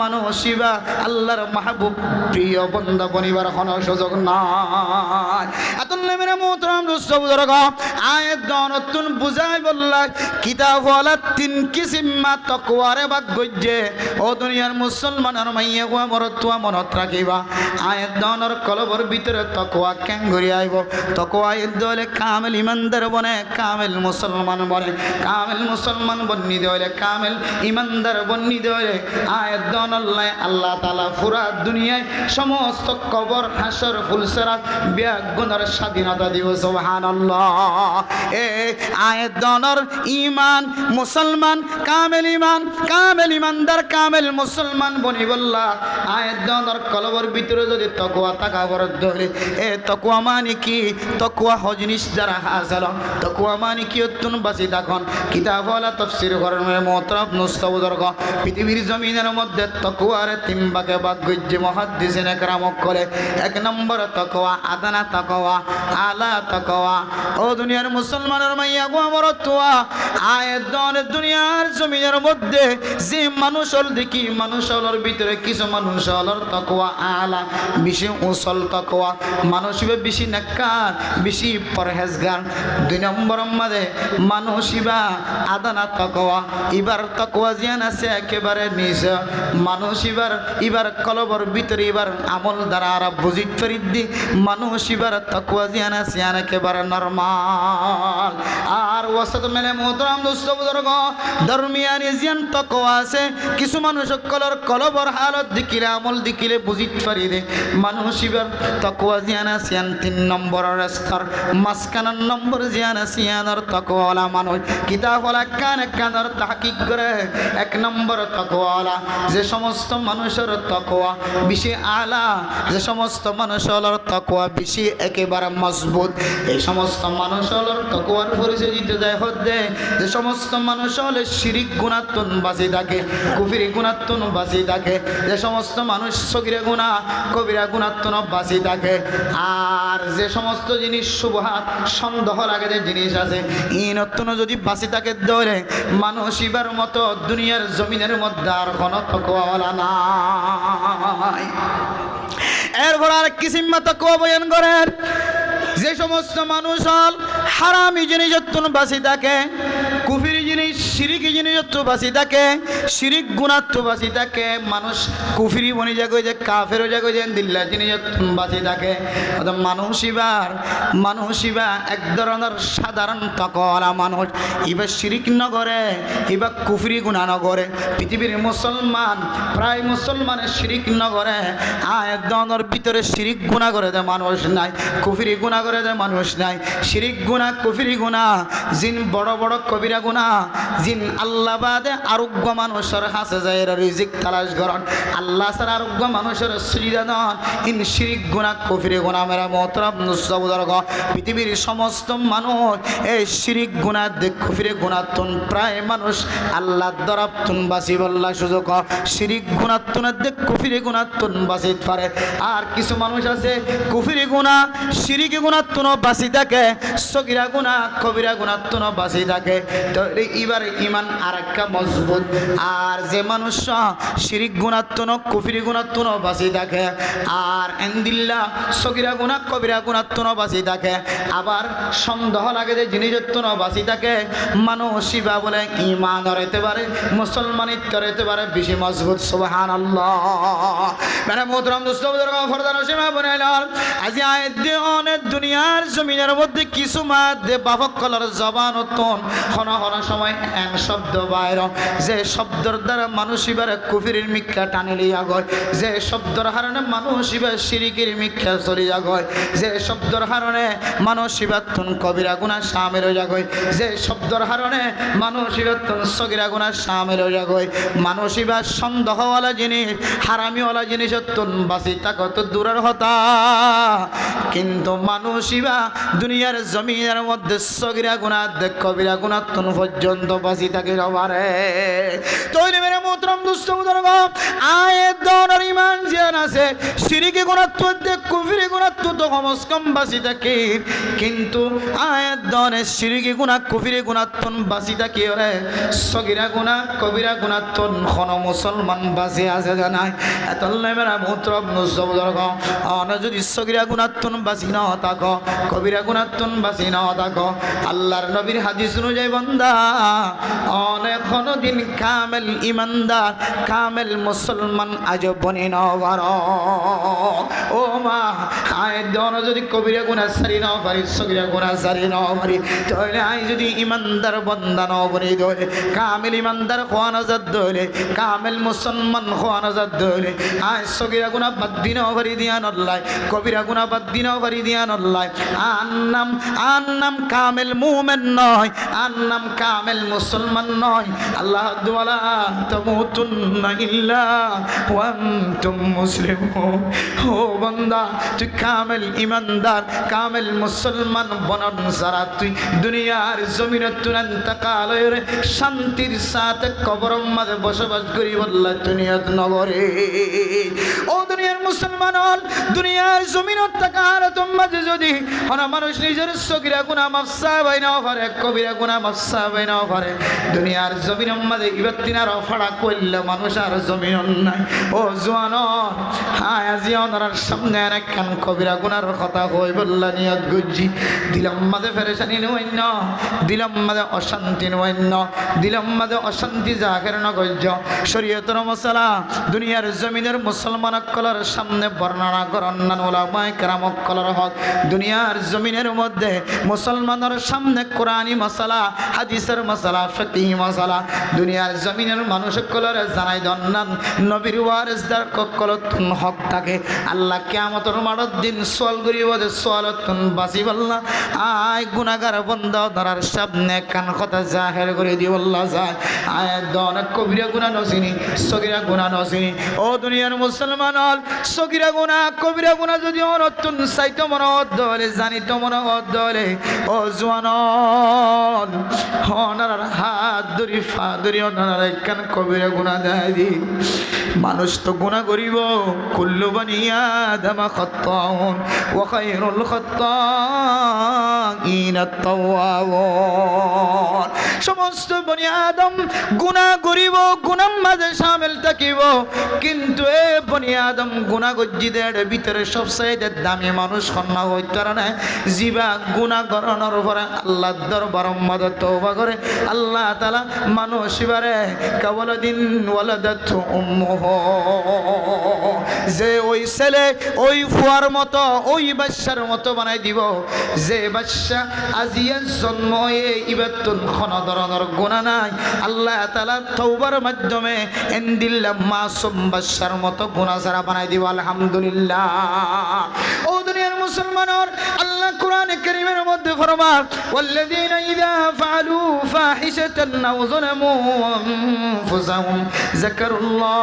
মানুষ এবার আল্লাহর মাহবুব প্রিয় বান্দা বনিবার কোনো সুযোগ নাই আতুল্লাহ মেরে মোহতারাম দোস্ত বুজুর্গ আয়াত নতুন বুঝাই বললা কিতাব ওয়ালা তিন কিসিম মা তাকওয়ারে ভাগ গজ্জে ও দুনিয়ার মুসলমানের মাইয়া গোয়া মরতুয়া মনত রাখিবা আয়াত দনর কলবর ভিতরে তাকওয়া কেন ঘুরে আইব তাকওয়া দলে কামেল ইমানদার বনে কামেল মুসলমান বনে কামেল মুসলমান বন্নি দলে কামেল ইমানদার বন্নি দলে আয়াত দনল্লাহ আল্লাহ তাআলা পুরা দুনিয়ায় সমস্ত কবর হাসর ফুলসরাত ব্যাগ গুনার স্বাধীনতা দিব সুবহানাল্লাহ এ আয়াত দনর ঈমান মুসলমান কামেল ঈমান কামেল ঈমানদার কামেল মুসলমান বনি বললা আয়াত দনর কলবর ভিতরে যদি তাকওয়া থাকা বরদ ধরে এ তাকওয়া মানে কি তাকওয়া হজনিস দ্বারা হাসিল তাকওয়া মানে কি অত্যন বাসি তখন কিতাব ওয়ালা তাফসীর করেন মুহতারাম মুস্তাবদরগ পৃথিবীর জমিনের মধ্যে তাকওয়ার তিন ভাগে ভাগ গজ্জে মুহাদ্দিসিনে کرام করে এক নম্বর তাকওয়া আদানা তাকওয়া আলা তাকওয়া ও দুনিয়ার মুসলমানের মাইয়া গো মরতুয়া আয়াত দনে দুনিয়ার জমিনের মধ্যে যে মানুষ হল দেখি মানুষ হলর ভিতরে কিছু মানুষ হলর তাকওয়া আলা বেশি উসল তাকওয়া মানুষ বেশি নেককার বেশি পরহেজগার দুই নম্বর মধ্যে মানুষ ইবা আদানা তাকওয়া এবার তাকওয়া জিয়ান আছে একেবারে নিচে মানুষ এবার কলবর ভিতরে এবার আমল দ্বারা আর বুঝিত ফরিদি মানুষ এবার তাকওয়া জিয়ান আছে একেবারে নরমাল আর ওয়াসাত মেলে মোহতারাম দোস্ত বুজুর্গ দরমিয়ানি জিয়ান তাকওয়া আছে কিছু মানুষ কলবর হালত দিকিলে আমল দিকিলে বুঝিত ফরিদে মানুষ এবার তাকওয়া জিয়ান আছে তিন নম্বরের স্তর মাঝখানের নম্বর জিয়ান আছে আর তাকওয়ালা মানুষ কিতাবওয়ালা কানের তাহকিক করে এক নম্বর তাকওয়ালা যে সমস্ত মানুষের তাকওয়া বেশি আলা যে সমস্ত মানুষের তাকওয়া বেশি একেবারে মজবুত এই সমস্ত মানুষের তাকওয়ার পরিচয় দিতে যায় হদ্দে যে সমস্ত মানুষ হলে শিরিক গুনাহতুন বাঁচি থাকে কুফরি গুনাহতুন বাঁচি থাকে যে সমস্ত মানুষ সগীরা গুনাহ কবিরা গুনাহতুন বাঁচি থাকে আর যে সমস্ত জিনিস শুবহাত সন্দেহ লাগে যে জিনিস আছে ইনতুন যদি বাঁচি থাকে ধরে মানুষ এবার মতো দুনিয়ার জমিনের মধ্যে আর কোনো তাকওয়াওয়ালা নাই এরপর আর কিসিম তাকওয়া বয়ান করেন যে সমস্ত মানুষ হল হারামি জিনিসতুন বাঁচি থাকে কুফরি জিনিস শিরিকি জিনিসত্ব বাঁচি থাকে শিরিক গুনাত্ব বাঁচি থাকে মানুষ কুফরি বনি যাগো যে কাফেরও যাগো যে দিল্লা জিনিসত্ব বাঁচি থাকে মানুষ ইবা এক ধরনের সাধারণ তাকওয়ালা মানুষ ইবা শিরিক নগরে ইবা কুফরি গুনাহ নগরে পৃথিবীর মুসলমান প্রায় মুসলমানের শিরিক নগরে এক ধরনের ভিতরে শিরিক গুনাহ করে যে মানুষ নাই কুফরি গুনাহ করে যে মানুষ নাই শিরিক গুনাহ কুফরি গুনাহ জিন বড় বড় কবিরা গুনাহ জিন আল্লাহ বাদে আরোগ্য মানুষের হাসে যায় রিজিক তালাশ করেন আল্লাহ ছাড়া আরোগ্য মানুষের সুবিধা নন ইন শিরিক গুনাহ কুফরি গুনাহ মেরা মোহতারাম বুজুর্গ পৃথিবীর সমস্ত মানুষ এই শিরিক গুনাহ দেখ কুফরি গুনাহতুন প্রায় মানুষ আল্লাহ দরাবতুন বাসি বল্লা সুযোগ শিরিক গুনাহতুন দেখ কুফরি গুনাহতুন বাসিত পারে আর কিছু মানুষ আছে কুফরি গুনাহ শিরিক গুনাহতুন বাসি থাকে সগীরা গুনাহ কবিরা গুনাহতুন বাসি থাকে তো এবার ইমান আরেকটা মজবুত আর যে মানুষ শিরিক গুনাহতুন কুফরি গুনাহতুন বাসি থাকে আর ইনদিল্লাহ সগীরা গুনাহ কবিরা গুনাহতুন বাসি থাকে আবার সন্দেহ লাগে যে জিনিসতুন বাসি থাকে মানুষ ইবা বলে ইমান হইতে পারে মুসলমানিত্ব হইতে পারে বেশি মজবুত সুবহানাল্লাহ মেরা মোহতারাম দোস্ত বুজুর্গ ফরদান সীমা বনাইলাম আজি আয়াত দিয়ে অনেক দুনিয়ার জমিনের মধ্যে কিছু মাধ্যে বাবক কলার জবান অতন হন হন সময় এন শব্দ বাইর যে শব্দর দ্বারা মানুষ এবার কুফিরের মিথ্যা টানে লিয়া গয় যে শব্দর হারণে মানুষ এবার শিরিকের মিথ্যা চলিয়া গয় যে শব্দর হারণে মানুষ এবার তুন কবিরা গুনাহ শামিল হইয়া গয় যে শব্দর হারণে মানুষ এবার তুন সগিরা গুনাহ শামিল হইয়া গয় মানুষ এবার সন্দেহওয়ালা জিনিস হারামিওয়ালা জিনিস তুন বাসি তাক তো দূরের হতা কিন্তু মানুষ এবার দুনিয়ার জমিনের মধ্যে সগিরা গুনাহ কবিরা গুনাহ তুন পর্যন্ত বাসি থাকে রবারে তৈরি মেরে মোহতরম দুস্থ বুজুর্গ আয়াত দনের ঈমান জিয়ান আছে শিরকি গুনাহ তো কুফরি গুনাহ তো কমস কম বাসি থাকে কিন্তু আয়াত দনের শিরকি গুনাহ কুফরি গুনাহ তুন বাসি থাকে রে সগিরা গুনাহ কবিরা গুনাহ তুন কোন মুসলমান বাসি আছে জানাই এতলে মেরা মোহতরম দুস্থ বুজুর্গ আনা যদি সগিরা গুনাহ তুন বাসি না থাকো কবিরা গুনাহ তুন বাসি না থাকো আল্লাহর নবীর হাদিস অনুযায়ী বান্দা অনেক দিন কামেল ইমানদার কামেল মুসলমান আজ বনি নবার ও মা আয় দন যদি কবিরা গুনাহ সারি না পারি সগিরা গুনাহ সারি না পারি তাহলে আই যদি ইমানদার বান্দা না বনি দলে কামেল ইমানদার হওয়া নাজাত দলে কামেল মুসলমান হওয়া নাজাত দলে আয় সগিরা গুনাহ বাদ দিন পারি দিয়ান আল্লাহ কবিরা গুনাহ বাদ দিন পারি দিয়ান আল্লাহ আন্নাম কামেল মুমিন নয় আন্নাম কামেল মুসলমান নয় আল্লাহ দুআলা তামুতুন্না ইল্লা ওয়া আনতুম মুসলিমুন ও বান্দা তুই কামেল ইমানদার কামেল মুসলমান বনন সারা তুই দুনিয়ার জমিনে তুই ইন্তেকালের শান্তির সাথে কবরের মাঝে বসবাস করি বল্লা দুনিয়ার নগরে ও দুনিয়ার মুসলমান দুনিয়ার জমিনে তাকার তোমাদের যদি হনা মানুষ নিজের সগিরা গুনাহ মাফ চাই না পারে কবিরা গুনাহ মাফ চাই না পারে দুনিয়ার জমিনের মাঝে ইবাতিনার ফাড়া কইলে মানুষ আর জমিন নাই ও জওয়ান হ্যাঁ আজি ওনার সামনে রাখান কবিরা গুনার কথা কই বললা নিয়ত গুজি দিলাম মাঝে ফেরেশানি নইন্য দিলাম মাঝে অশান্তি নইন্য দিলাম মাঝে অশান্তি জাহের নগজ্য শরীয়তের মশলা দুনিয়ার জমিনের মুসলমান কলার সামনে বর্ণনা করেন না উলামায়ে কেরাম কলার হক দুনিয়ার জমিনের মধ্যে মুসলমানের সামনে কোরআনী মশলা হাদিসের মশলা ফিকহি মশলা দুনিয়ার জমিনের মানুষ কলরে জানাই দন্নান নবীর ওয়ারিসদার কলতুন হক থাকে আল্লাহ কিয়ামতের মাঠের দিন সওয়াল করিব যে সওয়ালতুন বাসি বললা আয় গুনাহগার বান্দা ধরার সামনে কান কথা জাহের করে দি বললা যায় আয় দন কবিরা গুনাহ নসিনি সগীরা গুনাহ নসিনি ও দুনিয়ার মুসলমান হল সগীরা গুনাহ কবিরা গুনাহ যদি অনতুন সাইতো মনত দলে জানি তো মনত দলে ও জওয়ান হনার হাত ধরি ফা ধরি ওনার একখান কবিরা গুনাহ দেয় দি মানুষ তো গুনাহ করিব কুল্লু বানি আদম খাত্তাউন ওয়া খায়রুল খাত্তাইন আত-তাওয়াবুন সমস্ত বনি আদম গুনাহ করিব গুনাহ মাঝে শামিল থাকিব কিন্তু এ বনি আদম গুনাহ গজ্জিদের ভিতরে সবচেয়ে দামি মানুষ কন্যা হইতার না জিবা গুনাহ করানোর পরে আল্লাহর দরবারে মাদত তওবা করে আল্লাহ তাআলা মানুষ ইবারে কাওয়ালাদিন ওয়ালাদাত উম্মুহু যে ওই ছেলে ওই ফুয়ার মতো ওই বাচ্চার মতো বানাই দিব যে বাচ্চা আজিয়া জন্ম হয়ে ইবাতুন কোন ধরনের গুনাহ নাই আল্লাহ তাআলা তওবার মাধ্যমে এন্দিল্লা মাসুম বাচ্চার মতো গুনাহ ছাড়া বানাই দিব আলহামদুলিল্লাহ ও দুনিয়ার মুসলমানর আল্লাহ কোরআনে কারীমের মধ্যে ফরমান ওয়াল্লাযীনা ইযা ফাআলু ফাহিশাতান আও যালামু আনফুসাহুম যাকারুল্লাহ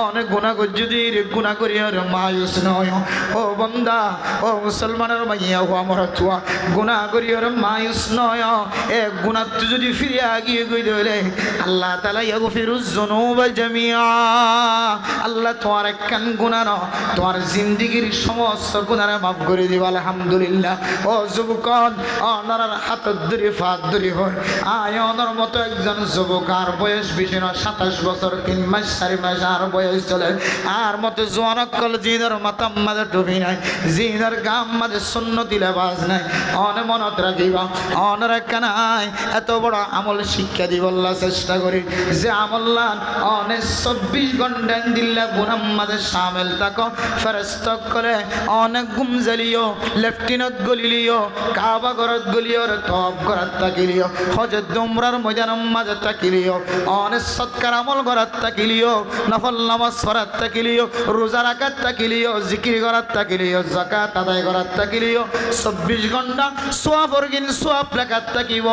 অনেক গুনাহ যদি গুনাহ করি আর মায়ুস নয় ও বান্দা ও মুসলমানের মাইয়া ও আমার তুয়া গুনাহ করি আর মায়ুস নয় এ গুনাহ যদি ফিরে আগিয়ে গই দিলে আল্লাহ তাআলা ইয়াগফিরুজ যুনুবা জামিআ আল্লাহ তোমার একখান গুনাহ না তোমার জিন্দেগীর সমস্ত গুনাহ মাফ করে দিব আলহামদুলিল্লাহ ও যুবকন অনার হাত ধরে ফাত ধরে হয় আয় অনার মতো একজন যুবক আর বয়স বেশি না 27 বছর 3 মাস 4 মাস আর বয়স চলে আর মতো জোয়ান অকল জিনার মাতাম মাঝে টুপি নাই জিনার গাম মাঝে সুন্নতি লেবাস নাই অনে মনত রাখিবা অনে রাখা নাই এত বড় আমল শিক্ষা দিব আল্লাহ চেষ্টা করি যে আমল্লান অনে 24 ঘন্টা দিল্লা গুনাম মাঝে শামিল থাকো ফেরেশতা করে অনেক গুম জ্বালিও লেফটিনত গলিলিও কাবা ঘরত গলিও তপ ঘরত তাকিলিও হজরত উমরার ময়দানের মাঝে তাকিলিও অনেক সৎকার আমল ঘরত তাকিলিও নফল নামাজ পড়াত তাকিলিও রোজা রাখাত তাকিলিও জিকির ঘরত তাকিলিও যাকাত আদায় ঘরত তাকিলিও 24 ঘন্টা সোয়াব অর্গিন সোয়াব লেখাত তাকিব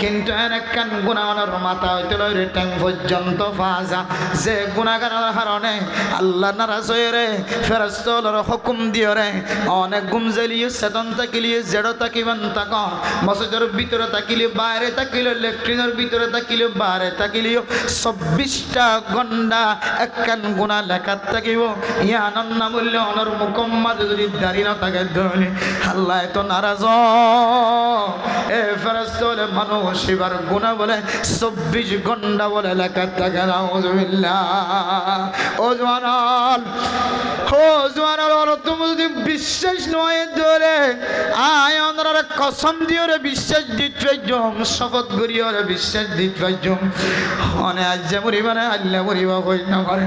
কিন্তু এনেকান গুনাহর মাথা হইতে লইরে টাইম পর্যন্ত ফাজা যে গুনাহগারের কারণে আল্লাহ নারাজ হয়ে রে ফেরেশতার হুকুম দিও রে অনেক গুম জ্বালিয়ে সেতন তাকিলিয়ে জেড়ো তাকিবান তাক মসজিদের ভিতরে তাকিলিও বাইরে তাকিলিও লেফটিনের ভিতরে তাকিলিও বাইরে তাকিলিও 24টা ঘন্টা একখান গুনাহ লেখাত তাকিব ইয়া আনন্দ বললে অনর মুকম্মদ যদি দাঁড়িয়ে না থাকে ধরে আল্লাহ তো নারাজ এ ফেরেশতা মানুষ এবার গুনাহ বলে 24 ঘন্টা বলে লেখাত থাকে নাউজুবিল্লাহ ও জওয়ান ও জওয়ান তুমি যদি বিশ্বাস নয় ধরে আয় অনরা কসম দিও রে বিশ্বাস দিতে জম শপথ করিও রে বিশ্বাস দিতে জম অনে আজ যে মরিবানে আল্লাহ মরিবা কই না করে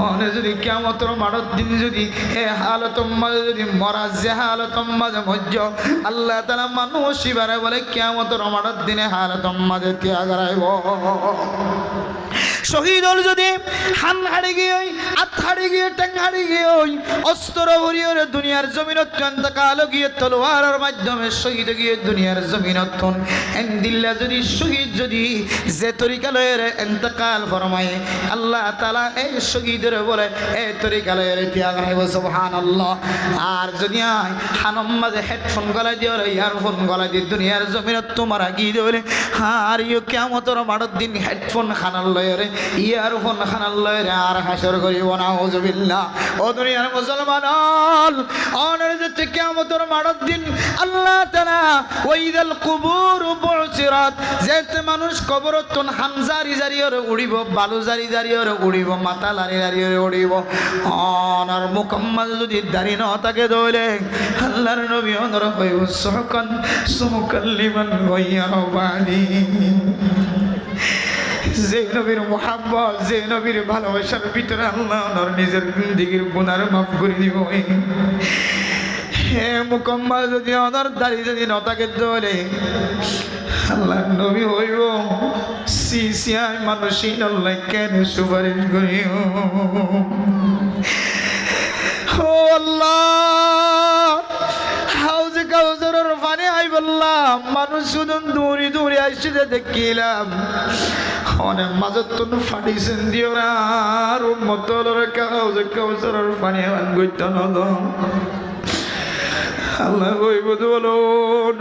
অনে যদি কিয়ামতের মাঠের দিন যদি এ হালত মাঝে যদি মরা যে হালত মাঝে মজ্জ আল্লাহ তাআলা মানুষ ইবারে বলে কিয়ামতের মাঠের দিনে হালত মাঝে ত্যাগ রাইব শহীদ হল যদি হান হাড়ি গিয়ে আত হাড়ি গিয়ে ট্যাং হাড়ি গিয়ে অস্ত্র ভরিয়ে দুনিয়ার জমিনত অন্তকাল গিয়ে তলোয়ারের মাধ্যমে শহীদ গিয়ে দুনিয়ার জমিনত এন্দিল্লা যদি শহীদ যদি যে তরিকা লয়ের অন্তকাল ফরমায় আল্লাহ তাআলা এই শহীদের বলে এই তরিকা লয়ের ত্যাগ রাইব সুবহানাল্লাহ আর যদি হানম মাঝে হেডফোন গলায় দিয়ে ইয়ারফোন গলায় দিয়ে দুনিয়ার জমিনত তোমার গিয়ে দেবে আর ইউ কিয়ামতের মাঠের দিন হেডফোন খানার লয়ের ইয়ারফোন খানার লয়ের আর হাসর করিব না নাউজুবিল্লাহ ও দুনিয়ার মুসলমান অনের যে কিয়ামতের মাঠের দিন আল্লাহ তাআলা ওয়াইদাল কুবুর বুসিরাত যেতে মানুষ কবরতন হামজারি জারিয়র উড়িব বালু জারিয়র উড়িব মাথা লারিয়র উড়িব অনার মুকম্মল যদি দাড়ি না থাকে দইলে আল্লাহর নবী অনর হইব সুহকান সুমুকাল্লিমান গায়রা বানি যে নবীর মোহাব্বত যে নবীর ভালোবাসার ভিতরে আল্লাহ ওনার নিজের জিন্দেগীর গুনাহ মাফ করে দিব হে মুকম্মল যদি ওনার দাড়ি যদি নতাকে ধরে আল্লাহ নবী হইব সিসিয়াই মানুষই আল্লাহ কেন সুপারিশ করিও ও আল্লাহ হাউজে কাউসারের পানি আই বললাম মানুষ শুধু দূরে দূরে আসছে দেখিলাম অনেক মাজত তো ফাটিছেন দিও না আর উম্মতর হাউজে কাউসারের পানি আন গইত নদ আল্লাহ কইব বলো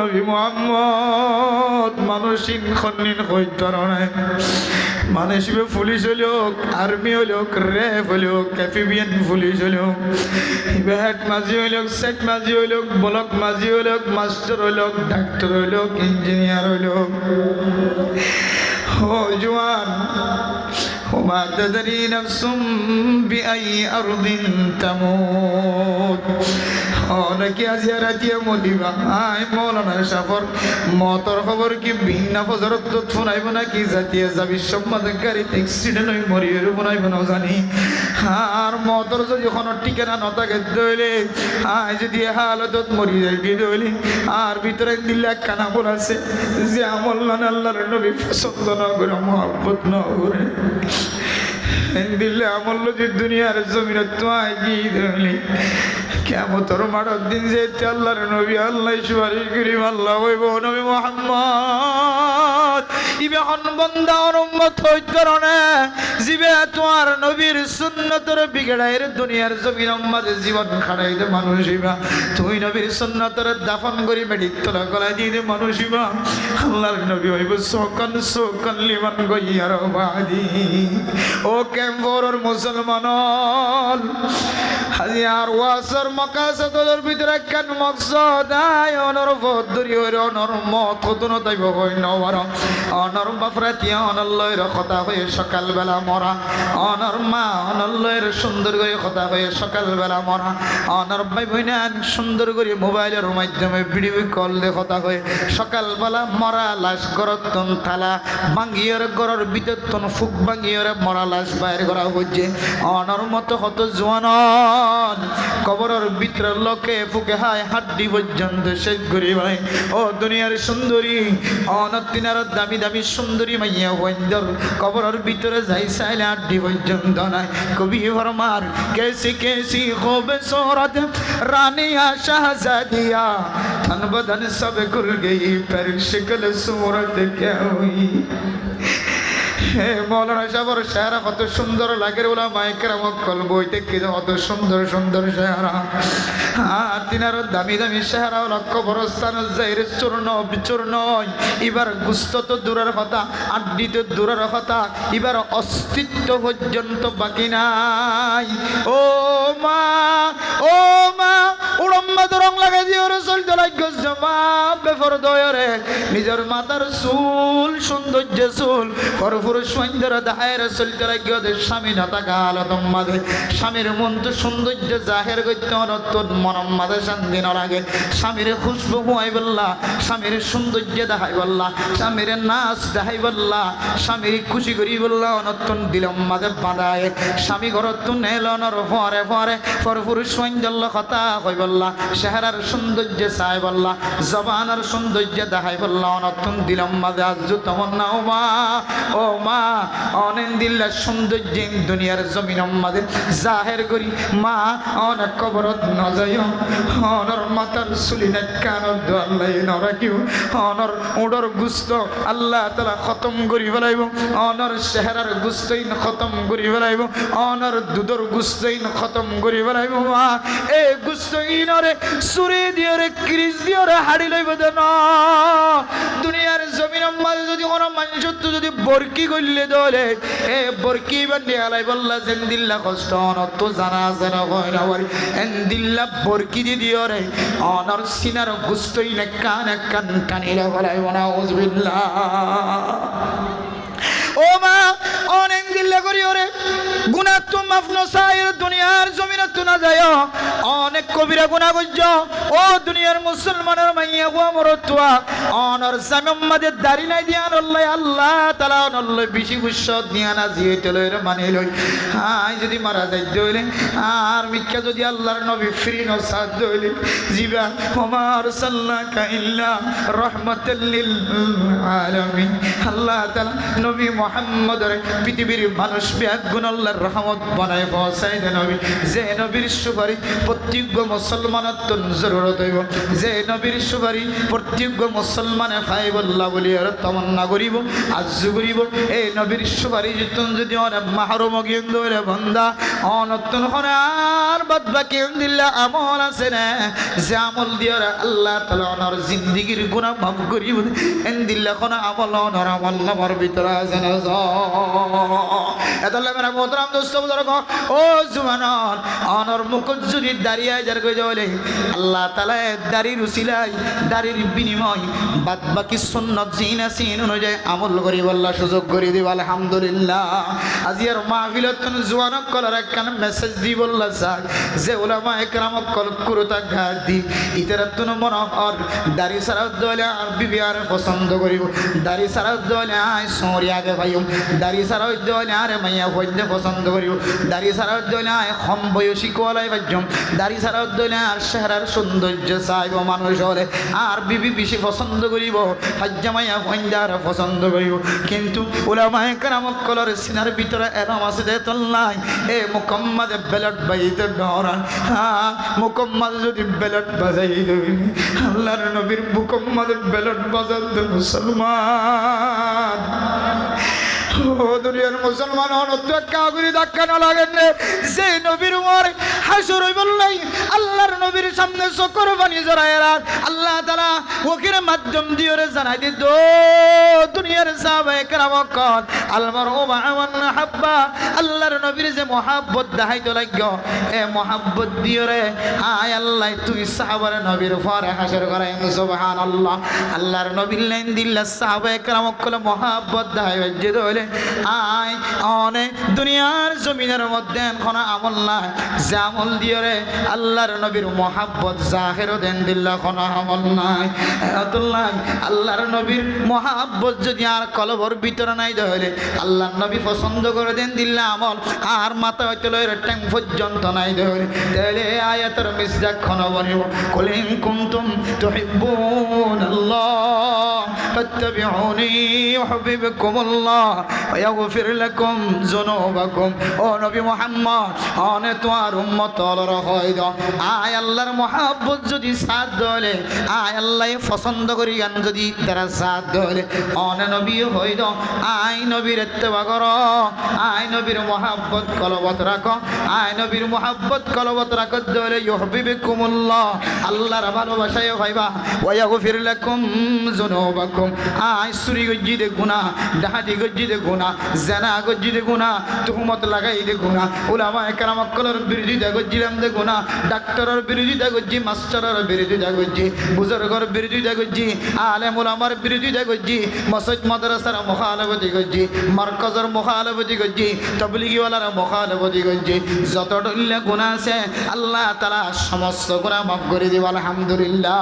নবী মুহাম্মদ মানুষিন খন্নিন কইত না মানুষ পুলিশ হইল আর্মি হইল র্যাব হইল ক্যাফিবিয়ান পুলিশ হইল হেড মাঝি হইল সেট মাঝি হইল ব্লক মাঝি হইল মাস্টার হইল ডাক্তার হইল ইঞ্জিনিয়ার হইল ও জওয়ান وما تدري نفس بأي أرض تموت অনেকে আজিয়ারাতি মদিবা আই মৌলানা সাফর মতর খবর কি ভিন্ন ফজরত তো শোনাইব না কি জাতীয় যাবি সম্মাদে গাড়িতে অ্যাক্সিডেন্ট হই মরিয়ে শোনাইব না জানি আর মতর যদি কোনো ঠিকানা নথাকে দইলে আই যদি হালতত মরি যাইবি দইলে আর ভিতরে দিল্লা কানা বলাছে যে আমল আল্লাহর নবী পছন্দ না করে মহব্বত না করে দিল্লে আমল যদি দুনিয়ার জমিনে তো আগিয়ে দইলে কিয়ামতের মাঠের দিন যেতে আল্লাহর নবী আল্লাহ সুপারিশ করিম আল্লাহ হইব নবী মুহাম্মদ ইবে বান্দা উম্মত হইত না জিবে তোমার নবীর সুন্নতের বিগড়াইর দুনিয়ার জমিন মাঝে জীবন খাড়াইতে মানুষ হইবা তুই নবীর সুন্নতের দাফন করি মেডিক তোলা গলায় দিয়ে মানুষ হইবা আল্লাহর নবী হইব সোকান লিমান গায়রা বাদি ও ক্যাম্পোর মুসলমান হাজি আর ওয়াসর মাকাসাদের ভিতরে কেন মকসদ আয় অনর বদরি হইর অনর মত হতুন তাইব হই নওয়ার অনর বাপ রাতি অনল্লয়ের কথা হয়ে সকালবেলা মরা, অনর মা অনল্লয়ের সুন্দর করে কথা হয়ে সকালবেলা মরা, অনর ভাই বোনান সুন্দর করে মোবাইলের মাধ্যমে ভিডিও কল দিয়ে কথা হয়ে সকালবেলা মরা লাশ গরতন থালা ভাঙ্গিয়র গরর বিতন ফুক ভাঙ্গিয়রে মরা লাশ বাইর করা হচ্ছে। অনর মতো হত জোয়ান কবরের ভিতরে লোকে ফুকে হায় হাড্ডি পর্যন্ত শেষ করি ভাই। ও দুনিয়ার সুন্দরী অনতিনার দামি দামি সুন্দরী মাইয়া বন্দর কবরের ভিতরে যাই চাইলে হাড্ডি পর্যন্ত নাই। কবি ফরমার কেসি কেসি হোবে সোরত রানিয়া শাহজাদিয়া तन बदन सब खुल गई पर शिकल सूरत क्या हुई। মৌলানা সাহেবের চেহারা কত সুন্দর লাগে, ওলামায়ে কেরাম কল বইতে কি কত সুন্দর সুন্দর চেহারা। তিনার দামি দামি চেহারা লক্ষ বরস্থান যাইরে চূর্ণ বিচূর্ণ। এবার গুস্ত তো দূরের কথা, আড্ডি তো দূরের কথা, এবার অস্তিত্ব পর্যন্ত বাকি নাই। ও মা ও মা উড়ম্মাদ রং লাগাই দিয়ে ওরে চলতে লাগছ মা বেফর দয়রে নিজের মাথার চুল সৌন্দর্য চুল পরপুরুষ সুন্দর দায়ের চলতে লাগে ওদের স্বামী না থাকা আলাদম মাঝে স্বামীর মন তো সৌন্দর্য জাহের করতে অনত্তর মনম মাঝে শান্তি না লাগে। স্বামীর খুশবু হুয়াই বললা, স্বামীর সৌন্দর্য দেখাই বললা, স্বামীর নাচ দেখাই বললা, স্বামীর খুশি করি বললা অনত্তন দিলম মাঝে বাঁধায়। স্বামী ঘরত নেলনর ফরে ফরে পরপুরুষ সৌন্দর্য কথা কই বললা, চেহারার সৌন্দর্য চাই বললা, জবানের সৌন্দর্য দেখাই বললা অনত্তন দিলম মাঝে আজ তমন্না ও মা ও মা অনেক দিল্লার সৌন্দর্য দুনিয়ার জমিন মাঝে জাহের করি মা অনেক কবরত নজয় অনর মাতার চুলি না কানত আল্লাহ নরাকিও অনর উডর গুস্ত আল্লাহ তালা খতম করি ফেলাইব, অনর চেহারার গুস্তইন খতম করি ফেলাইব, অনর দুধর গুস্তইন খতম করি ফেলাইব। মা এ গুস্তইনরে চুরি দিয়ে রে ক্রিস দিয়ে রে হাড়ি লইব দেন। দুনিয়ার জমিন মাঝে যদি কোনো মানুষ যদি বরকি করলে দলে এ বরকি বান্দি আলাই বললা যেন দিল্লা কষ্ট অনত জানা জানা হয় না বাড়ি এন দিল্লা বরকি দি দিও রে অনর সিনার গুস্তই না কান টানিলে বলাই বনা উজবিল্লাহ। ও মা অনেক দিল্লা করি ওরে গুনা তো মাফ নসাইর দুনিয়ার জমিনে তো না যায় অনেক কবিরা গুনাহ করছ। ও দুনিয়ার মুসলমানের মাইয়া গো মরতুয়া অনর জামিম্মাদের দাড়ি নাই দিয়ান আল্লাহ আল্লাহ তাআলা অনল্লাহ বেশি গুচ্ছত নিয়া না জিয়েতে লইর মানে লই। হাই যদি মারা যাই দইলে আর মিক্কা যদি আল্লাহর নবী ফ্রি নসাদ দইলে জিবা ওমার সাল্লাকা ইল্লা রাহমাতাল লিল আলামিন। আল্লাহ তাআলা নবী মুহাম্মদের পৃথিবীর মানুষ বেগুন আল্লাহর রহমত বানায় পৌঁছায় দেন নবী। যে নবীর সুপারি প্রত্যেক মুসলমানের তো জরুরত হইব, যে নবীর সুপারি প্রত্যেক মুসলমানে পাইব আল্লাহ বলি আর তমন্না করিব আজ করিব। এই নবীর সুপারি যদি অনেক মাহরুম গিয়ে ধরে বন্ধা অনতুন হনে আর বাদ বাকি দিল্লা আমল আছে না যে আমল দিয়ে আল্লাহ তাআলা ওনার জিন্দেগীর গুনাহ মাফ করিব। এন দিল্লা কোন আমল ওনার আমল নামার ভিতরে আছে না। এতলে মেরা মোহতরম দোস্ত বুজুর্গ ও জুয়ানন অনর মুখ যদি দাঁড়িয়ে যার কই যাওলে আল্লাহ তাআলা দাড়ির উসিলাই দাড়ির বিনিময় বাদ বাকি সুন্নাত জিনা সিন অনুযায়ী আমল করি আল্লাহ সুযোগ করে দিব আলহামদুলিল্লাহ। আজিয়ার মাহফিলত জুয়ানক কলার একখান মেসেজ দি বললা যাক যে উলামা একরাম কল কুরতা গাদি ইতারাতুন মনোহর দাড়ি সারা দলে আর বিবি আর পছন্দ করিব, দাড়ি সারা দলে আয় সোরি আগে ভাইও, দাড়ি সারা দলে আর মাইয়া হইতে পছন্দ করিব, দাড়ি সারা দলে আয় কম বয়সী কোলাই বাজম, দাড়ি সারা দলে আর চেহারার সৌন্দর্য চাইব মানুষ হলে আর বিবি বেশি পছন্দ করিব, হাজ্জা মাইয়া হইতে আর পছন্দ করিব। কিন্তু উলামা একরাম কলর সিনার ভিতরে এরম আছে দে তল্লাই এ মুকম্মদ বেলট বাইতে ডরান। হ্যাঁ মুকম্মদ যদি বেলট বাজাই দেবে আল্লাহর নবীর মুকম্মদ বেলট বাজাতে মুসলমান। ও দুনিয়ার মুসলমান অনত্য কাগুরি ধাক্কা না লাগেন রে যে নবীর উমর হাসর বললাই আল্লাহর নবীর সামনে চোখের পানি জড়ায়রা আল্লাহ তাআলা ওকির মাধ্যম দিয়ে জানাই দিত দুনিয়ার সাহাবায়ে কেরাম আলমারউ মা'a মান হাব্বা আল্লাহর নবীর যে মহাব্বত দেখাইতে লাগো এ মহাব্বত দিও রে আয় আল্লাহ তুই সাহাবার নবীর পরে হাসর করাই সুবহানাল্লাহ আল্লাহর নবীর লাইন দিল্লা সাহাবায়ে কেরাম কলে মহাব্বত দেখাই যে দলে আয় অনেক দুনিয়ার জমিনের মধ্যে কোন আমল নাই যে আমল দিও রে আল্লাহর নবীর মহাব্বত জাহির দেন দিল্লা কোন আমল নাই আল্লাহ আল্লাহর নবীর মহাব্বত যদি আর কলবর ভিতরে নাই দলে আল্লাহর নবী পছন্দ করে দেন দিল্লা আমল আর মাথা হইতে লয়ের ট্যাং পর্যন্ত নাই দলে তাহলে আয়াতের মিসদাক খন বনিব কুল ইন কুনতুম তুহিব্বুনাল্লাহ ফাত্তাবিউনি ইউহিব্বুকুমুল্লাহ ওয়া ইয়াগফির লাকুম যুনুবাকুম ও নবী মুহাম্মদ অনে তোমার উম্মত হলর হইদ আয় আল্লাহর মহাব্বত যদি সাথ দলে আয় আল্লাহ পছন্দ করি গান যদি তারা সাথ দলে অনে নবী হইদ আয় নবীর ইত্তেবা করো আয় নবীর মহাব্বত কলবত রাখো আয় নবীর মহাব্বত কলবত রাখো দলে ইউহিব্বুকুমুল্লাহ আল্লাহর ভালোবাসায় হইবা ওয়া ইয়াগফির লাকুম যুনুবাকুম আয় চুরি গজ্জিদে গুনাহ ডাহাতি গজ্জিদে গুনাহ জানা গজ্জিদে গুনাহ তুহমত লাগাই দে গুনাহ উলামায়ে কেরাম কলর বিরোধিতা গজ্জিলাম দে গুনাহ ডাক্তারের বিরোধিতা গজ্জি মাস্টারের বিরোধিতা গজ্জি বুজুর্গের বিরোধিতা গজ্জি আলেম উলামার বিরোধিতা গজ্জি মসজিদ মাদ্রাসার মুখালাফতি গজ্জি মারকাজের মুখালাফতি গজ্জি তাবলীগী ওয়ালার মুখালাফতি গজ্জি যত ডল্লা গুনাহ আছে আল্লাহ তাআলা সমস্ত গুনাহ মাফ করে দিবেন আলহামদুলিল্লাহ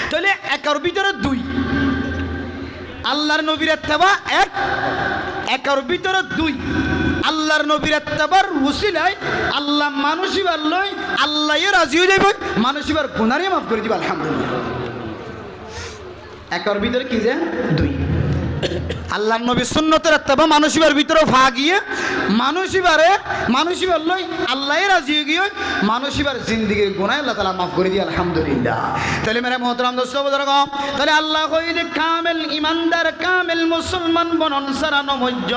তাহলে একার ভিতরে দুই আল্লাহর নবীর ইত্তেবা এক একার ভিতরে দুই আল্লাহর নবীর ইত্তেবার ওসিলায় আল্লাহ মানুষিবার লই আল্লাহ রাজি হয়ে যাবে মানুষিবার গুনাহরে মাফ করে দিবেন আলহামদুলিল্লাহ একার ভিতরে কি যে দুই আল্লাহর নবীর সুন্নতের ইত্তেবা মানুষিবার ভিতরে ভাগিয়ে মানুষিবার লই আল্লাহ রাজি হয়ে গিয়ে মানুষিবার জিন্দেগির গুনাহ আল্লাহ তাআলা মাফ করে দিয়ে আলহামদুলিল্লাহ তাহলে মেরে মোহতরম দোস্ত বুজুর্গ তাহলে আল্লাহ কই যে কামেল ইমানদার কামেল মুসলমান বনন সারা নমজ্জ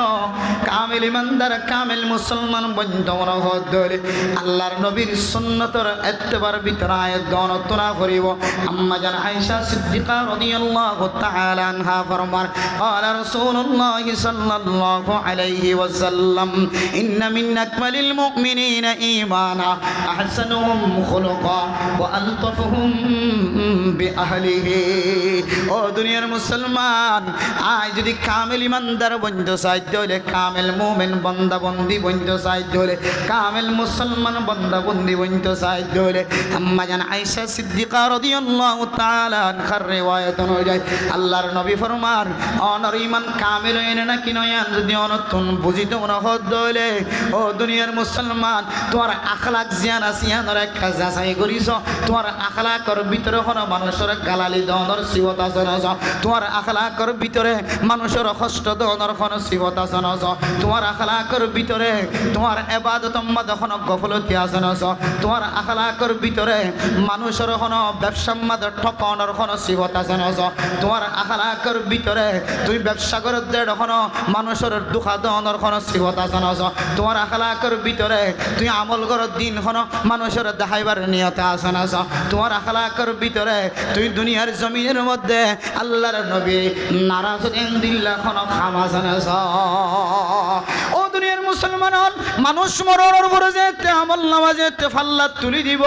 কামেল ইমানদার কামেল মুসলমান বন্ধমরা হদলে আল্লাহর নবীর সুন্নতের ইত্তেবার ভিতরে আয়াত গণতনা করিব আম্মা জান আয়েশা সিদ্দিকা রাদিয়াল্লাহু তাআলা আনহা ফরমান قال رسول الله صلى الله عليه وسلم إن من أكمل المؤمنين إيمانا أحسنهم خلقا وألطفهم بأهله ও দুনিয়ার মুসলমান আজ যদি কামেল ইমানদার বন্ধু সাহায্য হলে কামেল মুমিন বান্দা বন্দি বন্ধু সাহায্য হলে কামেল মুসলমান বান্দা বন্দি বন্ধু সাহায্য হলে আম্মা জান আয়েশা সিদ্দিকা রাদিয়াল্লাহু তাআলা আনহার রিওয়ায়াত অনুযায়ী আল্লাহর নবী ফরমান অনর ইমান কামেল হইনে না কি নয় যদি অনতুন বুঝিত মনে হদলে ও দুনিয়ার মুসলমান তোমার আখলাক জিয়ান আসিয়ানর একটা যাচাই করিস তোমার আখলাকর ভিতরে কোনো মানুষের গালালি দনর সিবত আছে না তোমার আখলাকর ভিতরে মানুষের কষ্ট দনর কোনো সিবত আছে না তোমার আখলাকর ভিতরে তোমার ইবাদত মাদ কোনো গফলতি আছে না তোমার আখলাকর ভিতরে মানুষের কোনো ব্যবসা মাদ ঠকানোর কোনো সিবত আছে না তোমার আখলাকর ভিতরে তুই ব্যবসা করে দেড় কোনো মানুষের দুঃখা দনর কোনো সিবত আছে না তোমার আখলাকর ভিতরে তুই আমল কর দিন কোনো মানুষের দেখাইবার নিয়তে আছে না তোমার আখলাকর ভিতরে তুই দুনিয়ার জমিনের মধ্যে আল্লাহর নবী নারাজ দিল্লা কোনো খামাজ না ও দুনিয়ার মুসলমান মানুষ মরণের পরে যেতে আমল নামাজে ফাল্লা তুলি দিব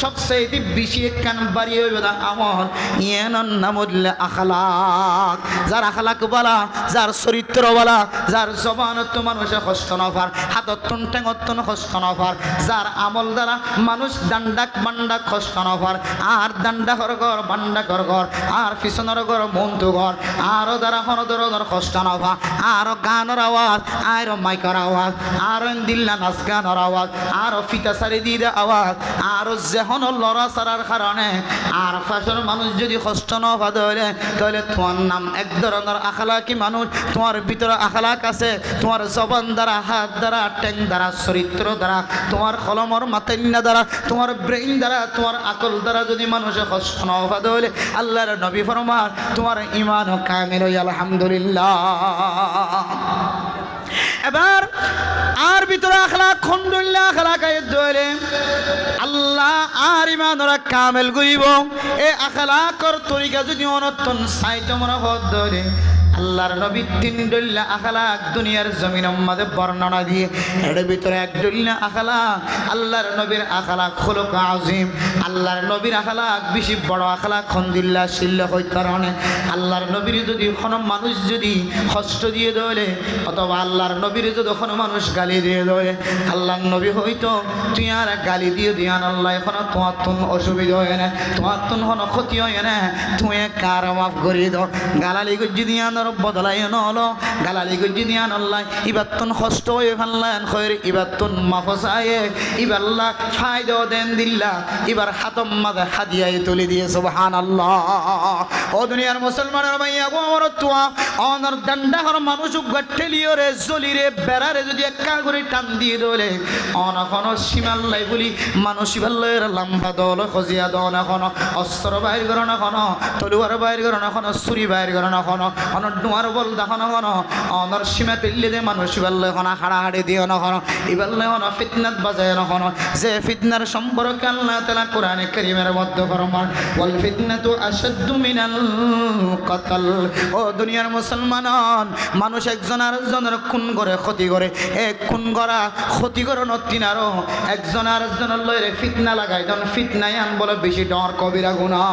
সবচেয়ে বেশি একখান বাড়ি হইবে না আমল ইয়ানন নামুল্লা আখলাক যার আখলাক বালা যার চরিত্র বালা যার জবানত মানুষে কষ্ট নফার হাতত টেঙত কষ্ট নফার যার আমল দ্বারা মানুষ দান্ডাক বান্ডাক কষ্ট নফার আর দান্ডা ঘর বান্ডা ঘর আর পিছনের ঘর মন্তু ঘর আরো দ্বারা হন ধরনের কষ্ট নফা আরো গানের আওয়াজ আর মাইকের আওয়াজ আর দিল্লা নাচ গানের আওয়াজ আর ফিতা সারি দিয়ে আওয়াজ আর যেহন লড়া সারার কারণে আর ফাঁসের মানুষ যদি কষ্ট নফা ধরে তাহলে তোমার নাম এক ধরনের আখলাকি মানুষ তোমার ভিতরে আখলাক আছে তোমার জবান দ্বারা হাত দ্বারা ট্যাং দ্বারা চরিত্র দ্বারা তোমার কলমর মাতান্না দ্বারা তোমার ব্রেইন দ্বারা তোমার আকল দ্বারা যদি মানুষে কষ্ট নফা ধরে আল্লাহর নবী ফরমান তোমার ঈমান কামিল আলহামদুলিল্লাহ এবার আর ভিতরে আখলাক খন্ডুল্লাহ আখলাক আয়াত ধরে আল্লাহ আর ঈমানরা কামেল করিব এই আখলাকর তরিকা যদি অনতন সাইতে মনে হদ ধরে আল্লাহর নবী তিন ডল্লা আখলাক দুনিয়ার জমিনের মধ্যে বর্ণনা দিয়ে এর ভিতরে এক ডল্লা আখলাক আল্লাহর নবীর আখলাক খুলুক আযীম আল্লাহর নবীর আখলাক বেশি বড় আখলাক খন্দিল্লা শিল্ল হই কারণে আল্লাহর নবীর যদি কোনো মানুষ যদি কষ্ট দিয়ে দেয় অথবা আল্লাহর নবীর যদি কোনো মানুষ গালি দিয়ে দেয় আল্লাহর নবী হয়তো তুই আর গালি দিয়ে দিয়ান আল্লাহ এখন তোমার তুন অসুবিধা হয় না তোমার তুন কোনো ক্ষতি হয় না তুই কার মাফ করিয়ে দাও গালালি গুজি দিয়ে আনার বদলাই নলো গালালি গুজি দিয়ে আল্লাহ ইবার তুন কষ্ট হয়ে ফেললেন খৈর ইবার তুন মাফ চায়ে ইবাল্লাহ ফায়দা দেন দিল্লা এবার হাতম মাঝে হাদিয়াই তুলে দিয়ে সুবহানাল্লাহ ও দুনিয়ার মুসলমানের ভাইয়া গো আমার তোয়া অনর ডান্ডাহর মানুষ গঠেলিও রে জলিরে বেড়ারে যদি একা করে টান দিয়ে দলে অনখন সীমাল্লাই বলি মানুষ ভাল্লের লম্বা দল খজিয়া দন এখন অস্ত্র বাইর করো না এখন তলুয়ার বাইর করো না এখন ছুরি বাইর করো না এখন অনর ডুয়ার বল দেখো না এখন অনর সীমা তুললে যে মানুষ ভাল্লে এখন হাড়াহাড়ি দিও না এখন ইবাল্লে এখন ফিতনাত বাজায় না এখন যে ফিতনার সম্পর্কে আল্লাহ তাআলা কোরআনে কারীমের মধ্যে ফরমান ওয়াল ফিতনাতু আশাদ্দু মিনাল কতল ও দুনিয়ার মুসলমান মানুষ একজন আরেকজনের খুন করে ক্ষতি করে এক খুন করা ক্ষতি করে নতিনারও একজন আরেকজনের লয়ে ফিতনা লাগায় তখন ফিতনায় আন বলে বেশি ডর কবিরা গুনাহ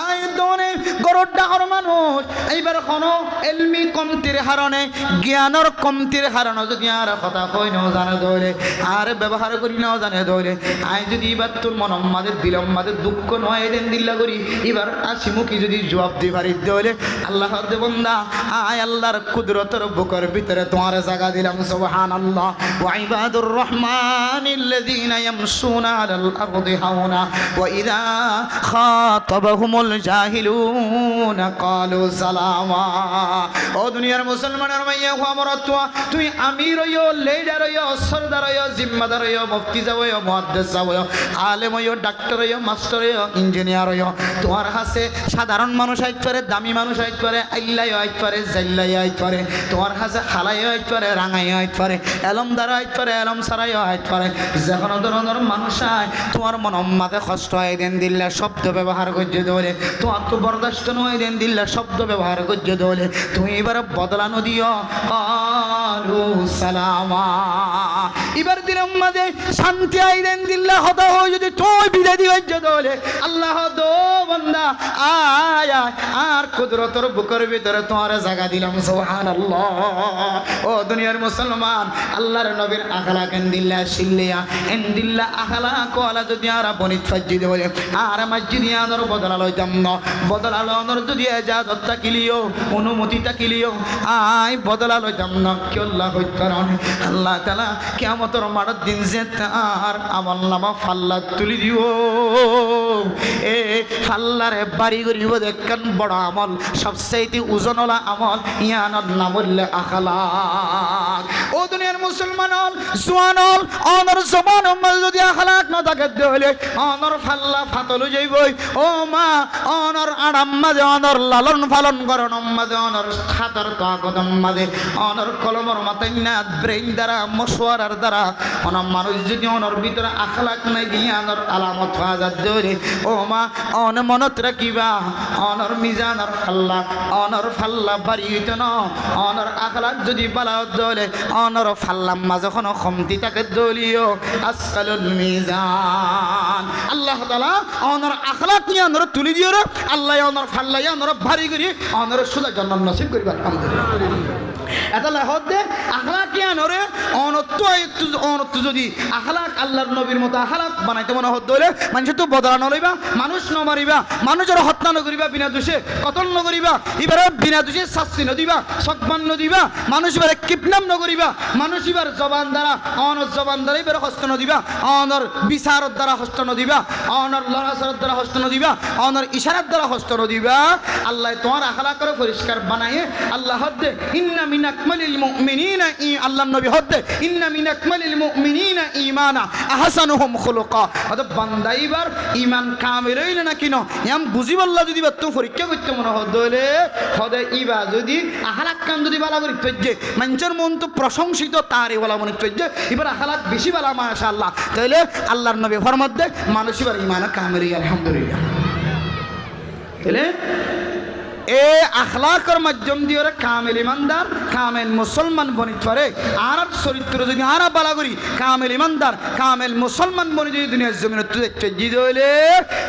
আয় দনে গরর ডাহর মানুষ এইবার কোনো এলমি কমতির হারণে জ্ঞানের কমতির হারণে যদি আর কথা কই নাও জানে ধরে আর ব্যবহার করি নাও জানে ধরে আয় যদি এবার তোর মনম মাদের দিলম মাদের দুঃখ নয় দেন দিল্লা করি এবার আসি মুখী যদি জবাব দি পারি ধরে আল্লাহ দে বন্দা আয় আল্লাহর কুদরতের বুকের ভিতরে তোমার জায়গা দিলাম সুবহানাল্লাহ ওয়া ইবাদুর রহমানিল্লাযীনা ইয়ামশুনা আলাল আরদি হাওনা ওয়া ইযা খাতাবাহুমুল জাহিলুনা ক্বালু সালামা ও দুনিয়ার মুসলমানের মাইয়া হো আমার তুই আমির হইও লিডার হইও সরদার হইও জিম্মাদার হইও মুফতি যাও মুহাদ্দিস যাও আলেম হইও ডাক্তার হইও মাস্টার হইও ইঞ্জিনিয়ার হইও তোমার হাসে সাধারণ মানুষ আইতে পারে দামি মানুষ আইতে পারে আইলাই আইতে পারে জাইলাই আইতে পারে তোমার হাসে খালাই আইতে পারে রাঙাই আইতে পারে এলমদার আইতে পারে এলম সারাই আইতে পারে যে কোনো ধরনের মানুষ আয় তোমার মনের মাঝে কষ্ট হয় দেন দিল্লা শব্দ ব্যবহার করছে দলে তোমার তো বরদাস্ত নয় দেন দিল্লা শব্দ ব্যবহার করছে দলে তুমি এবার বদলানো দিও কালু সালামা এবার দিলাম মাঝে শান্তি আই দেন দিল্লা হতা হয় যদি তুই বিদায় দিবে দলে আল্লাহ দো বান্দা আয় আয় আর কুদরতের বুকের ভিতরে তোমার জায়গা দিলাম সুবহানাল্লাহ ও দুনিয়ার মুসলমান আল্লাহর নবীর আখলাক এন্দিল্লা শিল্লিয়া এন্দিল্লা আখলাক ওয়ালা যদি আর বনিত ফাজ্জি বলে আর মসজিদ ইয়ানোর বদলা লইতাম না বদলা লওয়ানোর যদি ইজাজত থাকিলিও অনুমতি থাকিলিও আই বদলা লইতাম না কি আল্লাহ হইত কারণে আল্লাহ তাআলা কিয়ামতের মাঠের দিন যে তার আমলনামা ফাল্লা তুলি দিও এ ফাল্লারে বাড়ি করিব দেখেন বড় আমল সবচাইতে ওজনওয়ালা আমল ইয়ানোর নাম হইলে আখলাক ও দুনিয়ার মুসলমান জওয়ান অনর জবান যদি আখলাক না থাকে হইলে অনর ফাল্লা ফাতল যাইবই ও মা অনর আরাম মাঝে অনর লালন পালন করন মাঝে অনর খাতার তাকদম মাঝে অনর কলমর মাথায় না ব্রেইন দ্বারা মশওয়ারার দ্বারা অনর মানুষ যদি অনর ভিতরে আখলাক নাই দিয়ে অনর আলামত ফাজাত ধরে ও মা অন মনত রাখিবা অনর মিজানর ফাল্লা বাড়ি হইতো না অনর আখলাক যদি বালাও দলে অনর ফাল্লাম মাঝে কোনো কমতি থাকে দলিও আসকালুল মিজান আল্লাহ তাআলা অনর আখলাক নিয়ে অনর তুলি দিও রে আল্লাহ অনর ফাল্লাই অনর ভারী করি অনর সুদা জান্নাত নসিব করিবা আলহামদুলিল্লাহ এটা লাহদ দে আখলাক কি আনরে অনত্ব যদি আখলাক আল্লাহর নবীর মতো আখলাক বানাইতে মনে হদ দলে মানুষ তো বদলা নলইবা মানুষ ন মারিবা মানুষের হত্যা নকরিবা বিনা দোষে কতল নকরিবা এবারে বিনা দোষে শাস্তি নদিবা সকমান নদিবা মানুষ এবারে কিডন্যাপ নকরিবা মানুষ এবার জবান দ্বারা অনর জবান দ্বারা এবারে হস্ত নদিবা অনর বিচারত দ্বারা হস্ত নদিবা অনর লড়াচড়ার দ্বারা হস্ত নদিবা অনর ইশারার দ্বারা হস্ত নদিবা আল্লাহ তোমার আখলাক করে পরিষ্কার বানায়ে আল্লাহ হদ্দে ইন্না মিন আকমালিল মুমিনিনা আল্লাহ নবী হদ্দে ইন্না মিন আকমালিল মুমিনিনা ঈমানা আহসানুহুম খুলুকা অত বান্দা এবার ঈমান কামিল হইল না কিনো এম বুঝি বললা যদি বাত পরীক্ষা করতে মনে হদলে হদে ইবা যদি আখলাক কাম যদি বালা করি তজ্জে মানুষের মন তো প্রশংসিত তারই বলা মনে তজ্জে এবার আখলাক বেশি বালা মাশাআল্লাহ তাইলে আল্লাহর নবী ফরমাতে মানুষ এবার ঈমান কামিল আলহামদুলিল্লাহ তাইলে এ আখলাকর মাধ্যম দিয়ে কামেল ইমানদার কামেল মুসলমান বনিত পারে আর চরিত্র যদি আর বালা করি কামেল ইমানদার কামেল মুসলমান বনি যদি দুনিয়ার জমিনে জিদ হইলে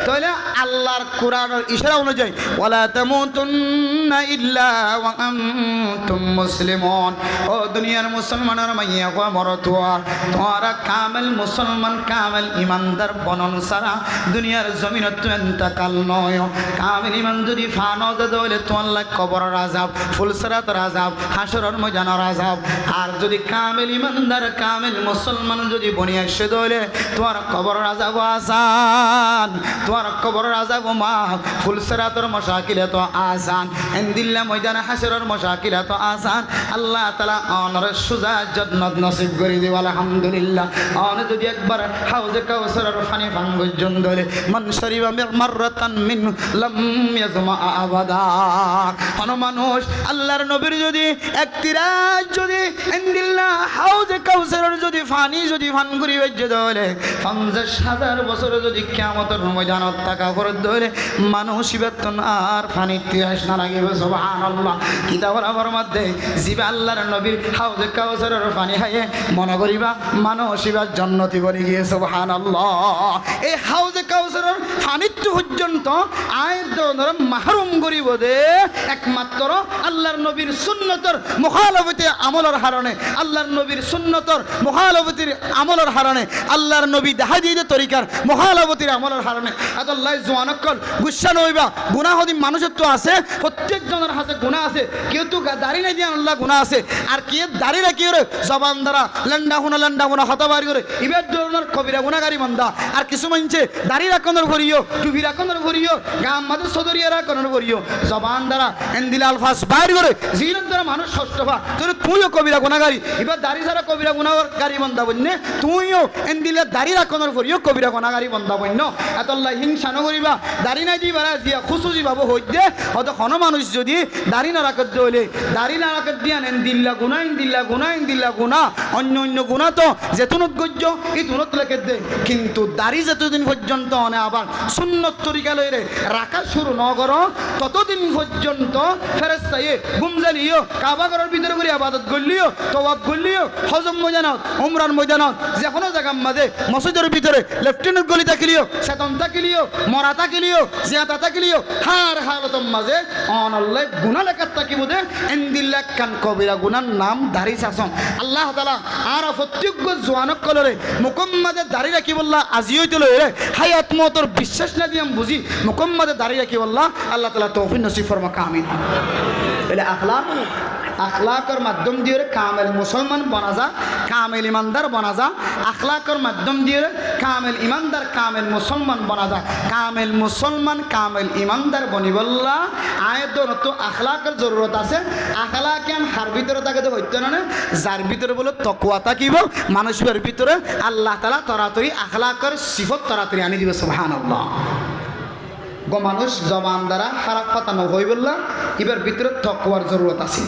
তাহলে আল্লাহর কোরআনের ইশারা অনুযায়ী ওয়ালা তামুতুন্না ইল্লা ওয়া আনতুম মুসলিমুন ও দুনিয়ার মুসলমানের মাইয়া কো মরতুয়া তোরা কামেল মুসলমান কামেল ইমানদার বনন সারা দুনিয়ার জমিনে ইন্তেকাল নয় কামেল ইমান যদি ফানো যদ হইলে তো আল্লাহ কবরের আযাব ফুলসরাতের আযাব হাসরের ময়দানের আযাব আর যদি কামেল ইমানদার কামেল মুসলমান যদি বনি আসে দইলে তোমার কবরের আযাব আসান তোমার কবরের আযাব মাফ ফুলসরাতের মুশাকিলে তো আসান ইনদিল্লা ময়দানে হাসরের মুশাকিলে তো আসান আল্লাহ তাআলা অনর সুজা জান্নাত নসিব করে দিও আলহামদুলিল্লাহ অন যদি একবার হাউজে কাউসারের পানি পান গজন দইলে মান শরিবা মাররাতান মিন লাম ইয়াজমা আবাদা কোন মানুষ আল্লাহর নবীর যদি একতিরাজ যদি ইনদিল্লা হাউজে কাউসারের যদি পানি যদি পান করি বেজে দইলে 50,000 বছর যদি কিয়ামতের ময়দানত থাকা করে দইলে মানুষ বেতন আর পানি ইতিহাস না লাগিব সুবহানাল্লাহ কিতাবের আবার মধ্যে জিবা আল্লাহর নবীর হাউজে কাউসারের পানি খাইয়ে মনে করিবা মানুষ এবার জান্নাতি বলে গিয়ে সুবহানাল্লাহ এই হাউজে কাউসারের পানিত্ব পর্যন্ত আয়াত দ্বারা মাহরুম করিব দে একমাত্র আল্লাহর নবীর সুন্নতর মুখালাফতে আমলের হারণে আল্লাহর নবীর সুন্নতর মুখালাফতির আমলের হারণে আল্লাহর নবী দেখা দিয়ে তরিকার মুখালাফতির আমলের হারণে আল্লাহ জওয়ানকল গুসা নইবা গুনাহ যদি মানুষের তো আছে প্রত্যেকজনের হাতে গুনাহ আছে কেউ তো দাড়ি নাই দিয়ে আল্লাহ গুনাহ আছে আর কে দাড়ি রাখি রে জবান দ্বারা লন্ডা হুনা হতবারি করে ইবের ধরনের কবিরা গুনাহগারী বান্দা আর কিছু মানছে দাড়ি রাখনের ভরিও টুপি রাখনের ভরিও গাম মাদে সদরিয়া রাখনের ভরিও জবান দ্বারা এন্দিল আলফাস বাইর করে জিনের দ্বারা মানুষ ষষ্ঠভা তুই তুইও কবিরা গুনাহগারী এবার দাড়ি ছাড়া কবিরা গুনাহগারী বান্দা বন্যে তুইও এন্দিলে দাড়ি রাখনের ভরিও কবিরা গুনাহগারী বান্দা বন্য এতল্লাহ হিংসা নকরিবা দাড়ি নাই দিবা দিয়া খুশুজি বাবু হইতে হয়তো কোনো মানুষ যদি দাড়ি না রাখত হইলে দাড়ি না রাখত দিয়া ইন্দিল্লা গুনা অন্য গুণা তো যেতুনত গজ্য এই তুনত লেখে দে কিন্তু দাড়ি যতদিন পর্যন্ত অনে আবার সুন্নত তরিকা লইরে রাখা শুরু ন করো ততদিন পর্যন্ত ফেরেশতায়ে গুমজালিও কাবাগরের ভিতরে করে ইবাদত করলিও তওয়াব করলিও হজম ময়দানত উমরার ময়দানত যে কোনো জায়গার মাঝে মসজিদের ভিতরে লেফটেন্যান্ট গলি থাকিলিও সেতন থাকিলিও মরা থাকিলিও জিয়াতা থাকিলিও হার হালতর মাঝে অনল্লাহ গুনাহ লেখা থাকিব দে ইন্দিল্লা কান কবিরা গুনার নাম দাড়ি শাসন আল্লাহ তাআলা আর প্রত্যেক জওয়ানক কলরে মুকম্মাদে দাড়ি রাখি বললা আজিও তো লইরে হায়াত মতর বিশ্বাস না দিয়াম বুঝি মুকম্মাদে দাড়ি রাখি বললা আল্লাহ তাআলা তৌফিক নসিব ফরমাক আমিন এলে আখলাকর মাধ্যম দিয়ে কামেল মুসলমান বনা যা কামেল ইমানদার বনা যা আখলাকর মাধ্যম দিয়ে কামেল ইমানদার কামেল মুসলমান বনা যা কামেল মুসলমান কামেল ইমানদার বনি বললা আয়াত তো আখলাকের জরুরত আছে আখলাক হার ভিতরে থাকে তো হইতো না যার ভিতরে বলে তকওয়া থাকিব মানুষের ভিতরে আল্লাহ তাআলা তাড়াতাড়ি আখলাকের সিফত তাড়াতাড়ি আনি দিবে সুবহানাল্লাহ গো মানুষ জবান দ্বারা খারাপ কথা নয় বললা এবার ভিতরে তকওয়ার জরুরত আছে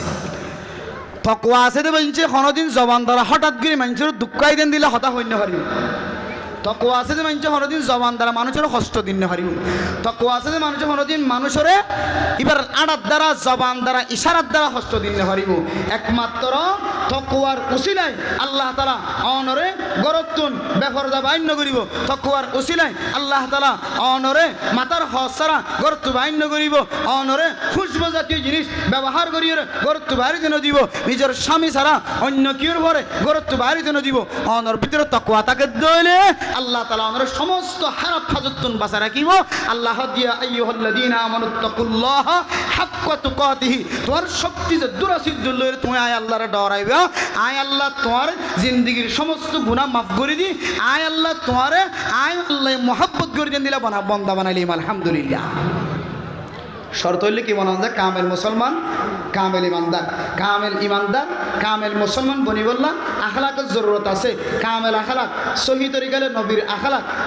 তকওয়া আছে তো বলছে কোনোদিন জবান দ্বারা হঠাৎ করে মানুষের দুঃখাই দেন দিলে হতা হইন্য পারিব তকওয়া আছে যে মানুষ কোনোদিন জবান দ্বারা মানুষের কষ্ট দিন পারিব তকওয়া আছে যে মানুষ কোনোদিন মানুষের এবার আড়ার দ্বারা জবান দ্বারা ইশারার দ্বারা কষ্ট দিন পারিব একমাত্র তকওয়ার উসিলায় আল্লাহ তাআলা অনরে গরতুন বেফরজা বাইন্য করিব তকওয়ার উসিলায় আল্লাহ তাআলা অনরে মাতার হসারা গরতু বাইন্য করিব অনরে খুশবু জাতীয় জিনিস ব্যবহার করিয়ে গরতু বাইরে যেন দিব নিজের স্বামী ছাড়া অন্য কিউর ভরে গরতু বাইরে যেন দিব অনর ভিতরে তকওয়া তাকে দইলে আল্লাহ তাআলা আমাদের সমস্ত হারাম ফাজতুন বাঁচা রাখিব আল্লাহ দিয়া আইয়ুহাল্লাযীনা আমানুত্তাকুল্লাহ হাক্কা তুকাতিহি তোর শক্তি যে দুরাসিদ্ধ লইরে তুমি আয় আল্লাহরে ডরাইবা আয় আল্লাহ তোমার জিন্দেগীর সমস্ত গুনাহ মাফ করে দি আয় আল্লাহ তোমারে আয় আল্লাহ মহব্বত করে দেন দিলা বান্দা বানাইলিম আলহামদুলিল্লাহ শর্ত হইলে কি মনে হয় কামেল মুসলমান কামেল ইমানদার কামেল মুসলমান বনি বললাম আখলাকের জরুরত আছে কামেল আখলাক সহি তরিকালে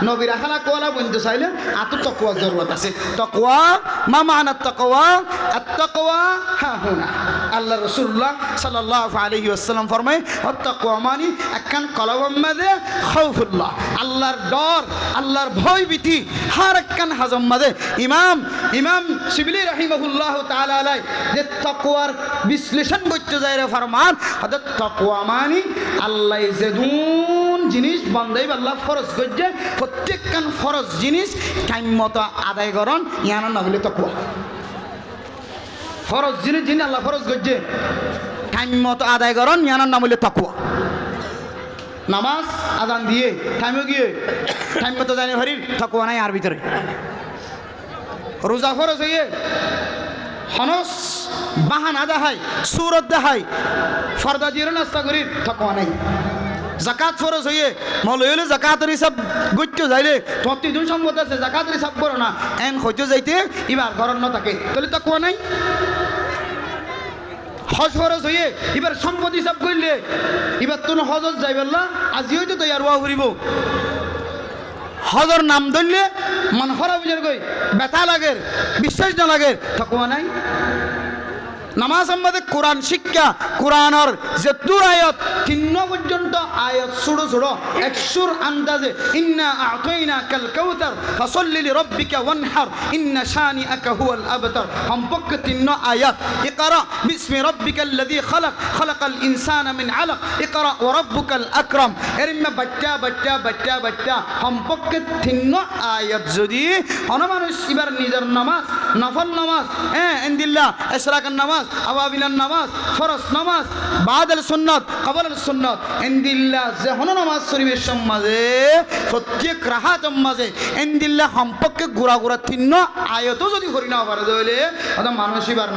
নবীর আখলাক ওয়ালা বন্ধু চাইলে আত তাকওয়ার জরুরত আছে তাকওয়া মা মানা তাকওয়া আত-তাকওয়া হা হুনা আল্লাহ রাসূলুল্লাহ সাল্লাল্লাহু আলাইহি ওয়াসাল্লাম ফরমায় আত-তাকওয়া মানে একখান কলবের মধ্যে খাউফুল্লাহ আল্লাহর ডর আল্লাহর ভয় ভীতি হার একখান হাজম মাঝে ইমাম শিবলি রাহিমাহুল্লাহ তাআলা আলাই যে তাকওয়ার বিশ্লেষণ করতে যায় রে ফরমান অর্থাৎ তাকওয়া মানে আল্লাহ যেদুন জিনিস বান্দাই আল্লাহ ফরজ করছে প্রত্যেকখান ফরজ জিনিস টাইম মতো আদায় করন ইয়ানোর নাম হলো তাকওয়া ফরজ জিনিস যিনি আল্লাহ ফরজ করছে টাইম মতো আদায় করন ইয়ানোর নাম হলো তাকওয়া নামাজ আজান দিয়ে টাইমে গিয়ে টাইম মতো জানি হরির তাকওয়া নাই আর ভিতরে রোজা ফরজ হইয়ে হনস বাহানা দেখায় সুরত দেখায় ফর্দা দিয়ে নাস্তা করি তাকওয়া নাই জাকাত ফরজ হইয়ে মল হইলে জাকাতের হিসাব গইতে যাইলে তোমার তিন সম্মত আছে জাকাতের হিসাব করো না এন হইতে যাইতে এবার ঘর ন থাকে তাহলে তাকওয়া নাই হজ ফরজ হইয়ে এবার সম্পদ হিসাব করলে এবার তুমি হজত যাইবেল্লা আজি হইতে তো আর ওয়া করিব হজর নাম ধরলে মন হরা বুঝার কই ব্যথা লাগে বিশ্বাস না লাগে তাকওয়া নাই নামাজ আমাদের কোরআন শিক্ষা কোরআনের যে দূর আয়াত 3 পর্যন্ত আয়াত ছোট ছোট একসুর আন্দাজে ইন্না আ'তাইনাকাল কাউসার ফাসাল্লি লিরাব্বিকা ওয়ানহার ইন্না শানিআকা হুয়াল আবতার সম্পর্কে 3 আয়াত ইকরা বিসমি রাব্বিকাল্লাযী খালাকাল ইনসানা মিন আলাক ইকরা ওয়া রাব্বুকাল আকরাম এরিমা বাচ্চা সম্পর্কে 3 আয়াত যদি অনমানুষ এবার নিজের নামাজ নফল নামাজ ইনদিল্লাহ ইশরাকান নামাজ আওয়াবিলান নামাজ ফরজ নামাজ বাদাল সুন্নাত কবলাল সুন্নাত ইনদিল্লাহ যে হন নামাজ শরীফের সমাজে প্রত্যেক রাহাত মাঝে ইনদিল্লাহ সম্পর্কে গুড়া 3 আয়াত যদি করি না পারে তাহলে ওটা মানুষিবার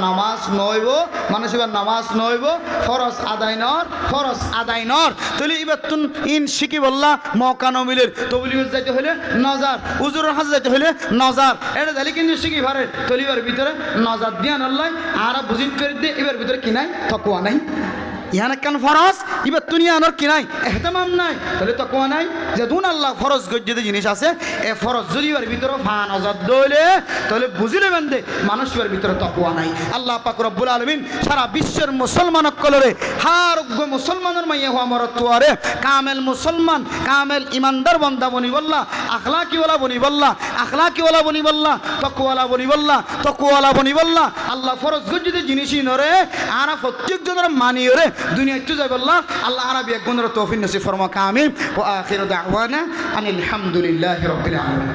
নামাজ নইব ফরজ আদায় নর তাহলে এবার তুন ইন শিখি বললা মৌকা নমিলের তবলিগত যাইতে হলে নজার উজুরের হাজ যাইতে হলে নজার এটা তাহলে কিন্তু শিখি পারে তলিবার ভিতরে নজার দিয়া নল্লাই আর বুঝিত করে দিয়ে এবার ভিতরে কি নাই তাকওয়া নাই ইহান কেন ফরজ এবার দুনিয়া আনোর কি নাই এহতেমাম নাই তাহলে তাকওয়া নাই যে দুন আল্লাহ ফরজ গজ্জিতে জিনিস আছে এ ফরজ যদি এবার ভিতরে ফান অজাদ দইলে তাহলে বুঝিলে বেন্দে মানুষের ভিতরে তাকওয়া নাই আল্লাহ পাক রব্বুল আলামিন সারা বিশ্বের মুসলমান কলরে হারোগ্য মুসলমানের মাইয়া হওয়া মরতুয়ারে কামেল মুসলমান কামেল ইমানদার বান্দা বনি বললা আখলাকিওয়ালা বনি বললা তাকওয়ালা বনি বললা আল্লাহ ফরজ গজ্জিতে জিনিসই নরে আর প্রত্যেক জনের মানিয়ে রে দুনিয়া একটু যাই বললা আল্লাহ আরবি এক গুণের তৌফিক নসিব ফরমা কামিল ওয়া আখিরু দাওয়ানা আনিল হামদুলিল্লাহি রাব্বিল আলামিন।